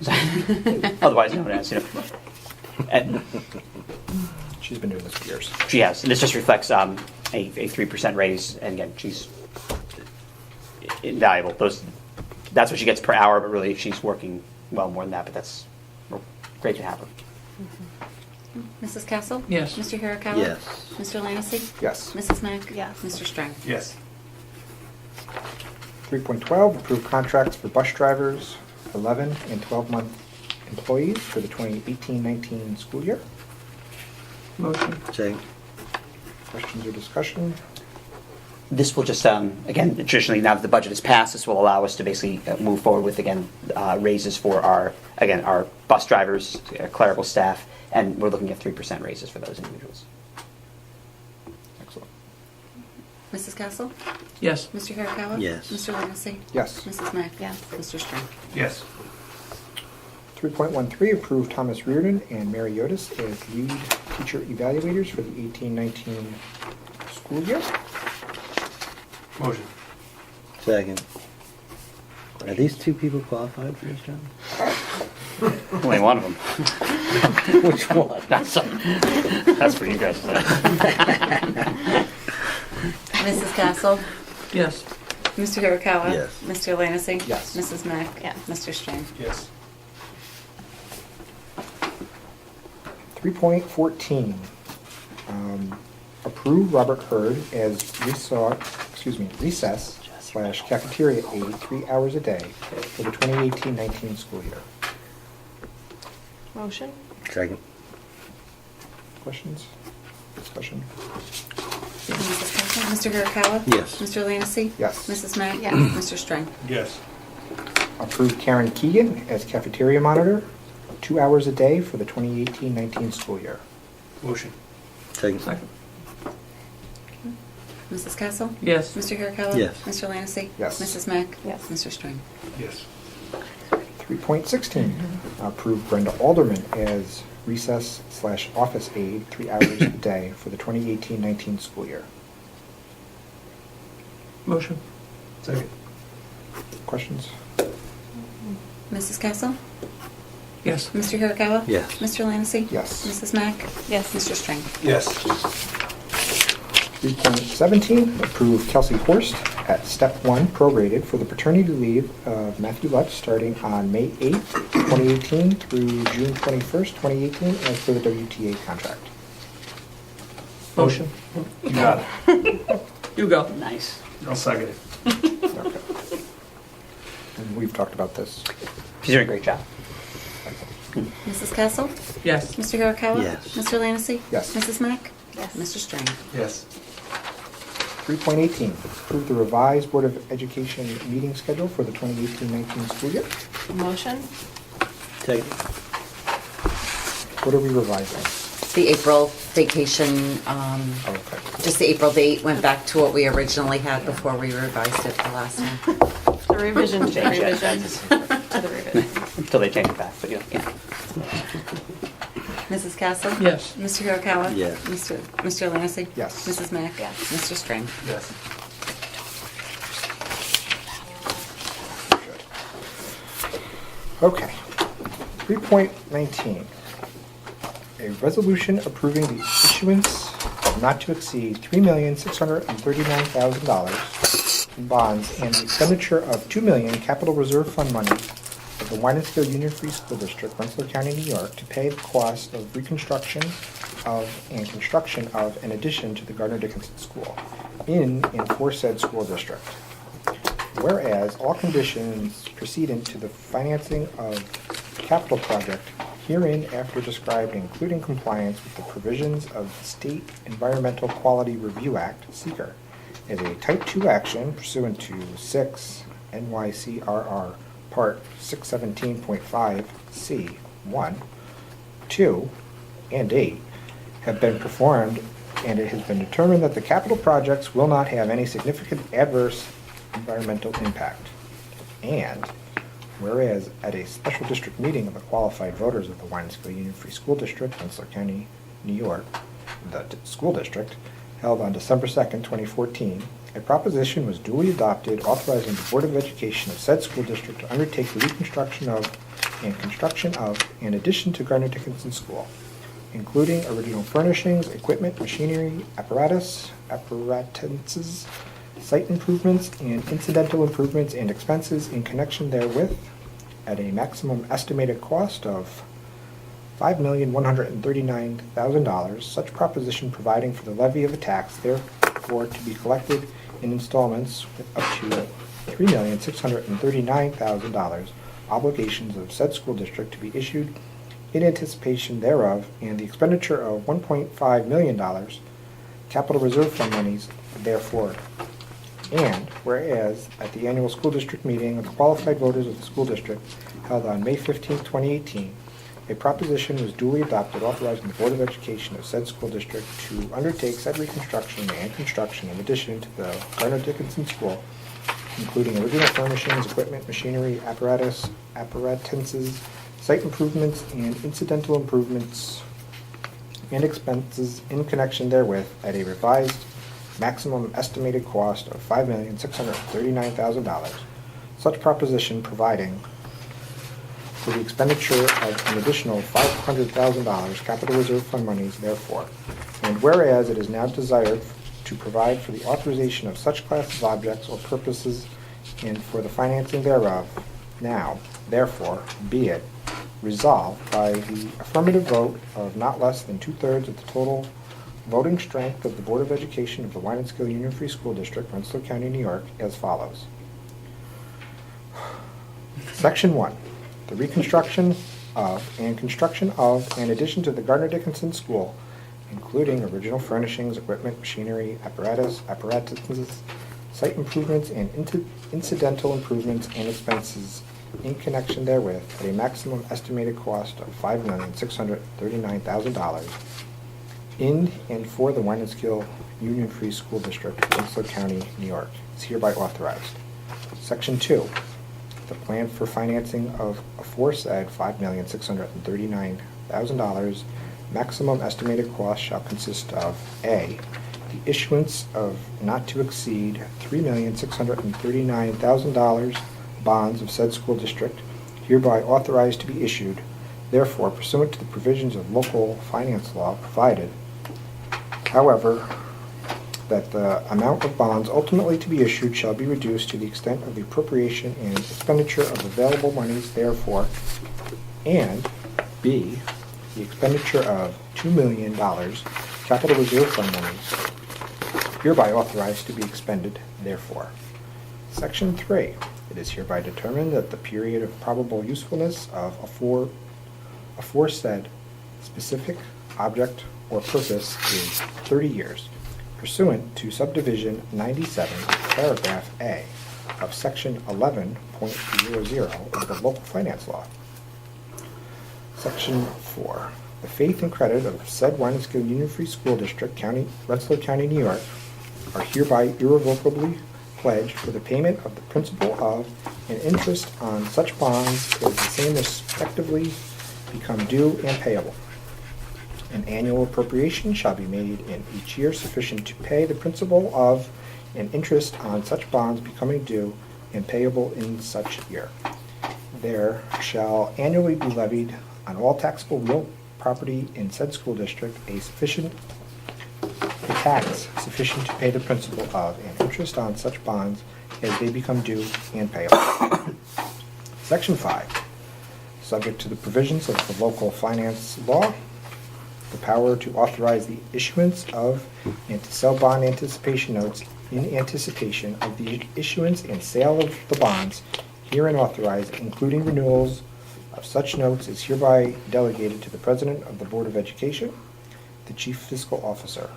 Speaker 3: Otherwise known as, And
Speaker 1: She's been doing this for years.
Speaker 3: she has. And this just reflects a 3% raise. And again, she's invaluable. That's what she gets per hour, but really she's working well more than that, but that's great to have her.
Speaker 2: Mrs. Castle?
Speaker 4: Yes.
Speaker 2: Mr. Hirakawa?
Speaker 8: Yes.
Speaker 2: Mr. Lanicy?
Speaker 1: Yes.
Speaker 2: Mrs. Mack?
Speaker 7: Yes.
Speaker 2: Mr. Strain?
Speaker 8: Yes.
Speaker 1: 3.12, approve contracts for bus drivers, 11 and 12-month employees for the 2018-19 school year.
Speaker 4: Motion.
Speaker 8: Second.
Speaker 1: Questions or discussion?
Speaker 3: This will just, again, traditionally now that the budget is passed, this will allow us to basically move forward with, again, raises for our bus drivers, clerical staff, and we're looking at 3% raises for those individuals.
Speaker 1: Excellent.
Speaker 2: Mrs. Castle?
Speaker 4: Yes.
Speaker 2: Mr. Hirakawa?
Speaker 8: Yes.
Speaker 2: Mr. Lanicy?
Speaker 1: Yes.
Speaker 2: Mrs. Mack?
Speaker 7: Yes.
Speaker 2: Mr. Strain?
Speaker 8: Yes.
Speaker 1: 3.13, approve Thomas Reardon and Mary Yotis as lead teacher evaluators for the 18-19 school year.
Speaker 8: Motion. Second. Are these two people qualified for this job?
Speaker 3: Only one of them.
Speaker 8: Which one?
Speaker 3: That's for you guys.
Speaker 2: Mrs. Castle?
Speaker 4: Yes.
Speaker 2: Mr. Hirakawa?
Speaker 8: Yes.
Speaker 2: Mr. Lanicy?
Speaker 1: Yes.
Speaker 2: Mrs. Mack?
Speaker 7: Yes.
Speaker 2: Mr. Strain?
Speaker 8: Yes.
Speaker 1: 3.14, approve Robert Hurd as recess/cafeteria aide 3 hours a day for the 2018-19 school year.
Speaker 7: Motion?
Speaker 8: Second.
Speaker 1: Questions? Discussion?
Speaker 2: Mrs. Castle? Mr. Hirakawa?
Speaker 8: Yes.
Speaker 2: Mr. Lanicy?
Speaker 1: Yes.
Speaker 2: Mrs. Mack?
Speaker 7: Yes.
Speaker 2: Mr. Strain?
Speaker 8: Yes.
Speaker 1: Approve Karen Keegan as cafeteria monitor, 2 hours a day for the 2018-19 school year.
Speaker 8: Motion. Second.
Speaker 4: Second.
Speaker 2: Mrs. Castle?
Speaker 4: Yes.
Speaker 2: Mr. Hirakawa?
Speaker 8: Yes.
Speaker 2: Mr. Lanicy?
Speaker 1: Yes.
Speaker 2: Mrs. Mack?
Speaker 7: Yes.
Speaker 2: Mr. Strain?
Speaker 8: Yes.
Speaker 1: 3.16, approve Brenda Alderman as recess/office aide 3 hours a day for the 2018-19 school year.
Speaker 4: Motion.
Speaker 8: Second.
Speaker 1: Questions?
Speaker 2: Mrs. Castle?
Speaker 4: Yes.
Speaker 2: Mr. Hirakawa?
Speaker 8: Yes.
Speaker 2: Mr. Lanicy?
Speaker 1: Yes.
Speaker 2: Mrs. Mack?
Speaker 7: Yes.
Speaker 2: Mr. Strain?
Speaker 8: Yes.
Speaker 1: 3.17, approve Kelsey Horst at step 1 prorated for the paternity leave of Matthew Lutz starting on May 8th, 2018 through June 21st, 2018 as per the WTA contract.
Speaker 4: Motion.
Speaker 8: You got it.
Speaker 4: You go.
Speaker 3: Nice.
Speaker 8: I'll second it.
Speaker 1: Okay. And we've talked about this.
Speaker 3: She's doing a great job.
Speaker 2: Mrs. Castle?
Speaker 4: Yes.
Speaker 2: Mr. Hirakawa?
Speaker 8: Yes.
Speaker 2: Mr. Lancy?
Speaker 1: Yes.
Speaker 2: Mrs. Mack?
Speaker 7: Yes.
Speaker 2: Mr. Strain?
Speaker 8: Yes.
Speaker 1: 3.18, approve the revised Board of Education meeting schedule for the 2018-19 school year.
Speaker 7: Motion?
Speaker 8: Second.
Speaker 1: What are we revising?
Speaker 2: The April vacation,
Speaker 1: Okay.
Speaker 2: just the April date went back to what we originally had before we revised it the last time.
Speaker 7: The revision to the revision to the revision.
Speaker 3: Until they change it back, but yeah.
Speaker 2: Mrs. Castle?
Speaker 4: Yes.
Speaker 2: Mr. Hirakawa?
Speaker 8: Yes.
Speaker 2: Mr. Lancy?
Speaker 1: Yes.
Speaker 2: Mrs. Mack?
Speaker 7: Yes.
Speaker 2: Mr. Strain?
Speaker 8: Yes.
Speaker 1: Okay. 3.19, a resolution approving the issuance of not to exceed $3,639,000 in bonds and the expenditure of $2 million capital reserve fund money of the Winonsville Union Free School District, Rensselaer County, New York, to pay the cost of reconstruction of and construction of an addition to the Gardner Dickinson School in and for said school district. Whereas all conditions precedent to the financing of the capital project herein after described, including compliance with the provisions of the State Environmental Quality Review Act, SEQR, is a Type 2 action pursuant to 6 NYCRR Part 617.5 C1, 2, and 8 have been performed, and it has been determined that the capital projects will not have any significant adverse environmental impact. And whereas at a special district meeting of the qualified voters of the Winonsville Union Free School District, Rensselaer County, New York, the school district, held on December 2nd, 2014, a proposition was duly adopted authorizing the Board of Education of said school district to undertake the reconstruction of and construction of an addition to Gardner Dickinson School, including original furnishings, equipment, machinery, apparatus, appurtenances, site improvements, and incidental improvements and expenses in connection therewith at a maximum estimated cost of $5,139,000, such proposition providing for the levy of a tax therefore to be collected in installments with up to $3,639,000, obligations of said school district to be issued in anticipation thereof, and the expenditure of $1.5 million capital reserve fund monies therefore. And whereas at the annual school district meeting of the qualified voters of the school district held on May 15, 2018, a proposition was duly adopted authorizing the Board of Education of said school district to undertake said reconstruction and construction in addition to the Gardner Dickinson School, including original furnishings, equipment, machinery, apparatus, appurtenances, site improvements, and incidental improvements and expenses in connection therewith at a revised maximum estimated cost of $5,639,000, such proposition providing for the expenditure of an additional $500,000 capital reserve fund monies therefore. And whereas it is now desired to provide for the authorization of such class of objects or purposes and for the financing thereof, now, therefore, be it resolved by the affirmative vote of not less than 2/3 of the total voting strength of the Board of Education of the Winonsville Union Free School District, Rensselaer County, New York, as follows. Section 1. The reconstruction of and construction of an addition to the Gardner Dickinson School, including original furnishings, equipment, machinery, apparatus, apparatuses, site improvements, and incidental improvements and expenses in connection therewith at a maximum estimated cost of $5,639,000 in and for the Winonsville Union Free School District, Rensselaer County, New York, is hereby authorized. Section 2. The plan for financing of aforesaid $5,639,000 maximum estimated cost shall consist of A, the issuance of not to exceed $3,639,000 bonds of said school district, hereby authorized to be issued, therefore pursuant to the provisions of local finance law provided. However, that the amount of bonds ultimately to be issued shall be reduced to the extent of the appropriation and expenditure of available monies therefore, and B, the expenditure of $2 million capital reserve fund monies hereby authorized to be expended therefore. Section 3. It is hereby determined that the period of probable usefulness of aforesaid specific object or purpose is 30 years, pursuant to subdivision 97, paragraph A of section 11.00 of the local finance law. Section 4. The faith and credit of said Winnebago Union Free School District, Rensselaer County, New York, are hereby irrevocably pledged for the payment of the principal of and interest on such bonds as the same respectively become due and payable. An annual appropriation shall be made in each year sufficient to pay the principal of and interest on such bonds becoming due and payable in such year. There shall annually be levied on all taxable real property in said school district a tax sufficient to pay the principal of and interest on such bonds as they become due and payable. Section 5. Subject to the provisions of the local finance law, the power to authorize the issuance of and to sell bond anticipation notes in anticipation of the issuance and sale of the bonds herein authorized, including renewals of such notes, is hereby delegated to the President of the Board of Education, the Chief Fiscal Officer.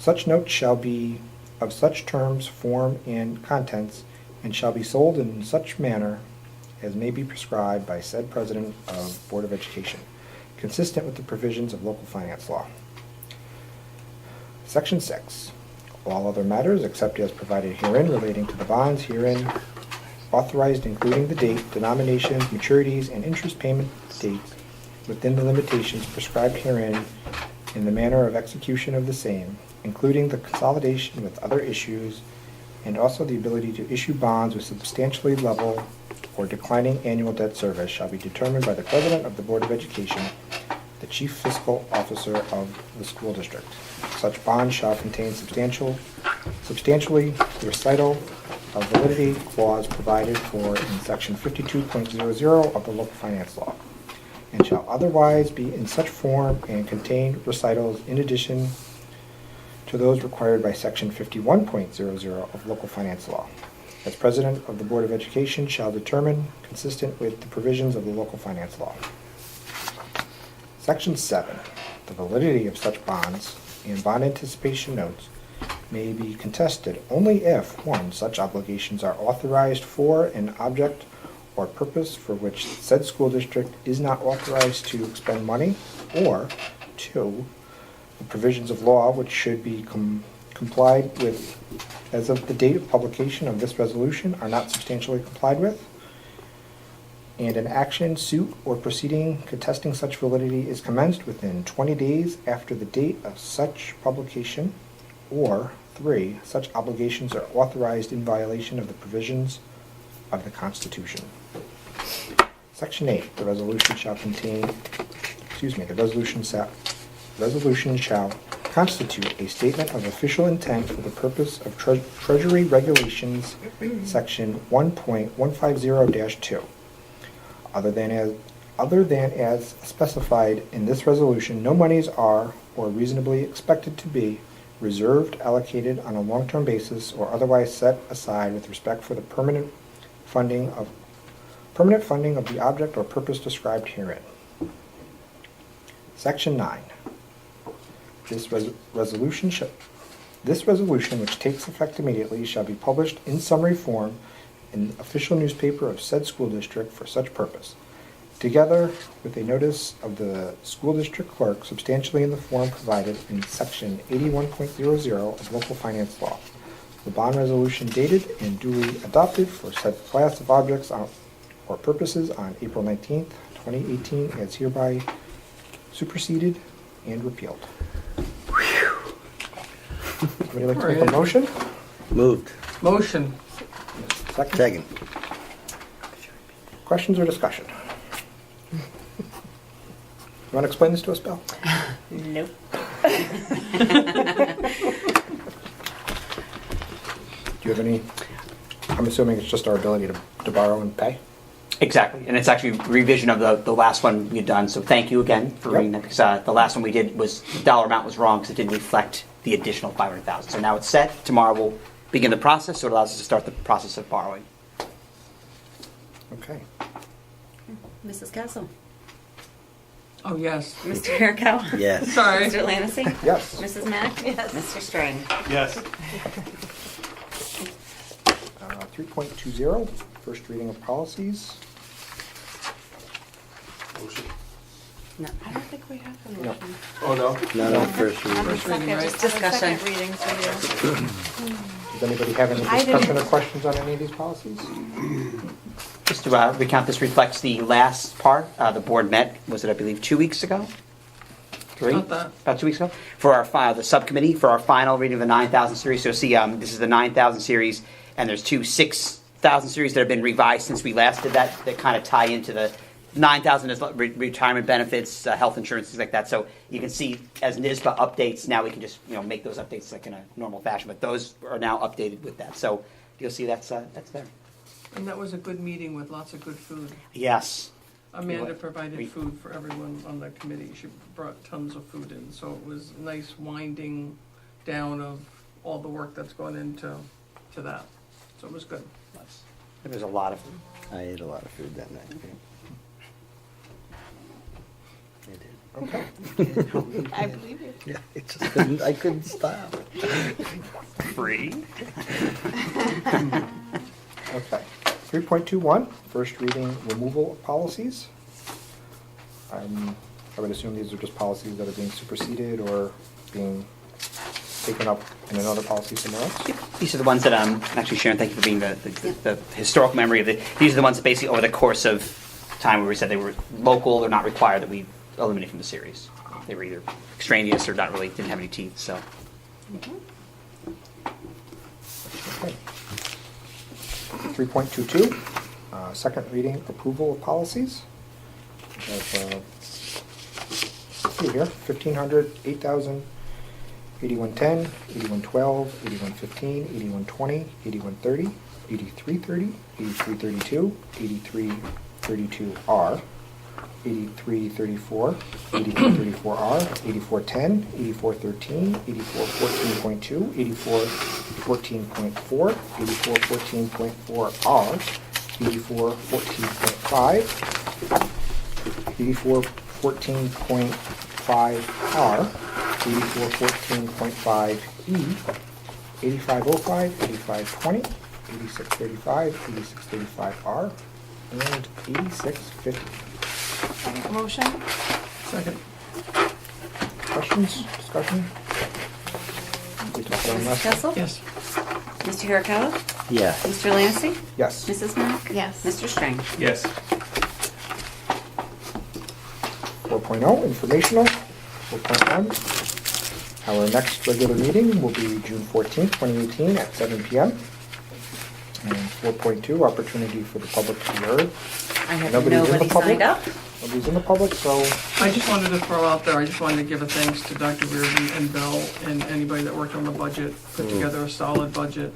Speaker 1: Such notes shall be of such terms, form, and contents, and shall be sold in such manner as may be prescribed by said President of Board of Education, consistent with the provisions of local finance law. Section 6. All other matters except as provided herein relating to the bonds herein authorized, including the date, denominations, maturities, and interest payment dates within the limitations prescribed herein in the manner of execution of the same, including the consolidation with other issues, and also the ability to issue bonds with substantially level or declining annual debt service, shall be determined by the President of the Board of Education, the Chief Fiscal Officer of the school district. Such bonds shall contain substantially the recital of validity clause provided for in section 52.00 of the local finance law, and shall otherwise be in such form and contain recitals in addition to those required by section 51.00 of local finance law, as President of the Board of Education shall determine, consistent with the provisions of the local finance law. Section 7. The validity of such bonds and bond anticipation notes may be contested only if, 1, such obligations are authorized for an object or purpose for which said school district is not authorized to expend money, or 2, the provisions of law which should be complied with as of the date of publication of this resolution are not substantially complied with, and an action, suit, or proceeding contesting such validity is commenced within 20 days after the date of such publication, or 3, such obligations are authorized in violation of the provisions of the Constitution. Section 8. The resolution shall constitute a statement of official intent for the purpose of Treasury Regulations, section 1.150-2. Other than as specified in this resolution, no monies are or reasonably expected to be reserved, allocated on a long-term basis, or otherwise set aside with respect for the permanent funding of the object or purpose described herein. Section 9. This resolution, which takes effect immediately, shall be published in summary form in the official newspaper of said school district for such purpose, together with a notice of the school district clerk substantially in the form provided in section 81.00 of local finance law. The bond resolution dated and duly adopted for said class of objects or purposes on April 19th, 2018, as hereby superseded and repealed. Somebody like to make a motion?
Speaker 8: Moved.
Speaker 4: Motion.
Speaker 1: Second?
Speaker 8: Second.
Speaker 1: Questions or discussion? You want to explain this to us, Bill?
Speaker 2: Nope.
Speaker 1: Do you have any, I'm assuming it's just our ability to borrow and pay?
Speaker 3: Exactly, and it's actually a revision of the last one we had done, so thank you again for reading that, because the last one we did was, the dollar amount was wrong because it didn't reflect the additional $500,000. So now it's set, tomorrow we'll begin the process, so it allows us to start the process of borrowing.
Speaker 1: Okay.
Speaker 2: Mrs. Castle.
Speaker 4: Oh, yes.
Speaker 2: Mr. Hirko?
Speaker 8: Yes.
Speaker 4: Sorry.
Speaker 2: Mr. Lancy?
Speaker 1: Yes.
Speaker 2: Mrs. Mack?
Speaker 7: Yes.
Speaker 2: Mr. Strang?
Speaker 8: Yes.
Speaker 1: 3.20, first reading of policies.
Speaker 8: Motion.
Speaker 2: No.
Speaker 7: I don't think we have the
Speaker 1: No.
Speaker 7: motion.
Speaker 8: Oh, no? Not on first
Speaker 7: On the
Speaker 8: reading.
Speaker 4: First reading,
Speaker 7: second,
Speaker 4: right?
Speaker 7: just on the
Speaker 2: Discussion.
Speaker 7: second reading, so
Speaker 1: Does anybody have any
Speaker 7: I didn't-
Speaker 1: discussion or questions on any of these policies?
Speaker 3: Just to recount, this reflects the last part. The board met, was it, I believe, 2 weeks ago? 3?
Speaker 4: About that.
Speaker 3: About 2 weeks ago? For our the subcommittee, for our final reading of the 9,000 series. So see, this is the 9,000 series, and there's 2 6,000 series that have been revised since we last did that kind of tie into the 9,000 is retirement benefits, health insurance, things like that. So you can see as NISBA updates, now we can just make those updates like in a normal fashion. But those are now updated with that. So you'll see that's there.
Speaker 4: And that was a good meeting with lots of good food.
Speaker 3: Yes.
Speaker 4: Amanda
Speaker 3: We-
Speaker 4: provided food for everyone on the committee. She brought tons of food in, so it was a nice winding down of all the work that's gone into that. So it was good.
Speaker 3: There was a lot of food.
Speaker 8: I ate a lot of food that night. I did.
Speaker 1: Okay.
Speaker 7: I believe you.
Speaker 8: Yeah, I couldn't stop.
Speaker 3: Free.
Speaker 1: Okay. 3.21, first reading removal of policies. I would assume these are just policies that are being superseded or being taken up in another policy somewhere else.
Speaker 3: These are the ones that actually, Sharon, thank you for being the historical memory of it. These are the ones that basically over the course of time where we said they were local or not required that we eliminate from the series. They were either extraneous or not really, didn't have any teeth, so.
Speaker 1: Okay. 3.22, second reading approval of policies. We have a few here, 1,500, 8,000, 8110, 8112, 8115, 8120, 8130, 8330, 8332, 8332R, 8334, 8434R, 8410, 8413, 8414.2, 8414.4, 8414.4R, 8414.5, 8414.5R, 8414.5E, 8505, 8520, 8635, 8635R, and 8650.
Speaker 7: Motion?
Speaker 4: Second.
Speaker 1: Questions, discussion? We talked about
Speaker 2: Mrs.
Speaker 1: last-
Speaker 2: Kessel?
Speaker 4: Yes.
Speaker 2: Mr. Hirko?
Speaker 8: Yes.
Speaker 2: Mr. Lancy?
Speaker 1: Yes.
Speaker 2: Mrs. Mack?
Speaker 7: Yes.
Speaker 2: Mr. Strang?
Speaker 8: Yes.
Speaker 1: 4.0, informational. 4.1, our next regular meeting will be June 14th, 2018 at 7 p.m. And 4.2, opportunity for the public to be heard.
Speaker 2: I have
Speaker 1: Nobody's in the
Speaker 2: nobody
Speaker 1: public?
Speaker 2: signed up.
Speaker 1: Nobody's in the public, so
Speaker 4: I just wanted to throw out there, I just wanted to give a thanks to Dr. Reardon and Bill and anybody that worked on the budget, put together a solid budget,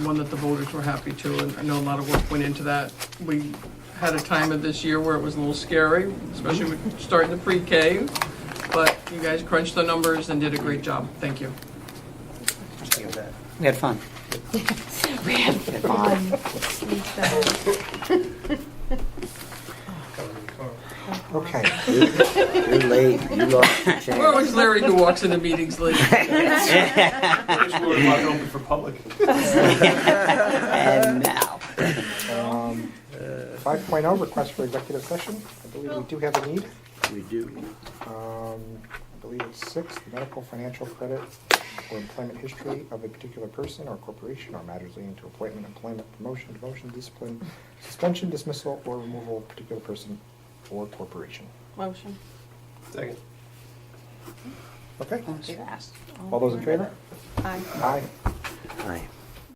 Speaker 4: one that the voters were happy to, and I know a lot of work went into that. We had a time of this year where it was a little scary, especially with starting the pre-K, but you guys crunched the numbers and did a great job. Thank you.
Speaker 3: We had fun.
Speaker 7: We had fun.
Speaker 1: okay.
Speaker 8: You're late. You lost your
Speaker 4: We're
Speaker 8: chance.
Speaker 4: always Larry who walks into meetings late.
Speaker 8: open for public.
Speaker 3: And now.
Speaker 1: 5.0, request for executive session. I believe we do have a need.
Speaker 8: We do.
Speaker 1: I believe it's 6, medical financial credit or employment history of a particular person or corporation or matters leading to appointment, employment, promotion, demotion, discipline, suspension, dismissal, or removal of a particular person or corporation.
Speaker 7: Motion.
Speaker 8: Second.
Speaker 1: Okay?
Speaker 2: Won't be fast.
Speaker 1: All those in favor?
Speaker 7: Aye.
Speaker 1: Aye.
Speaker 8: Aye.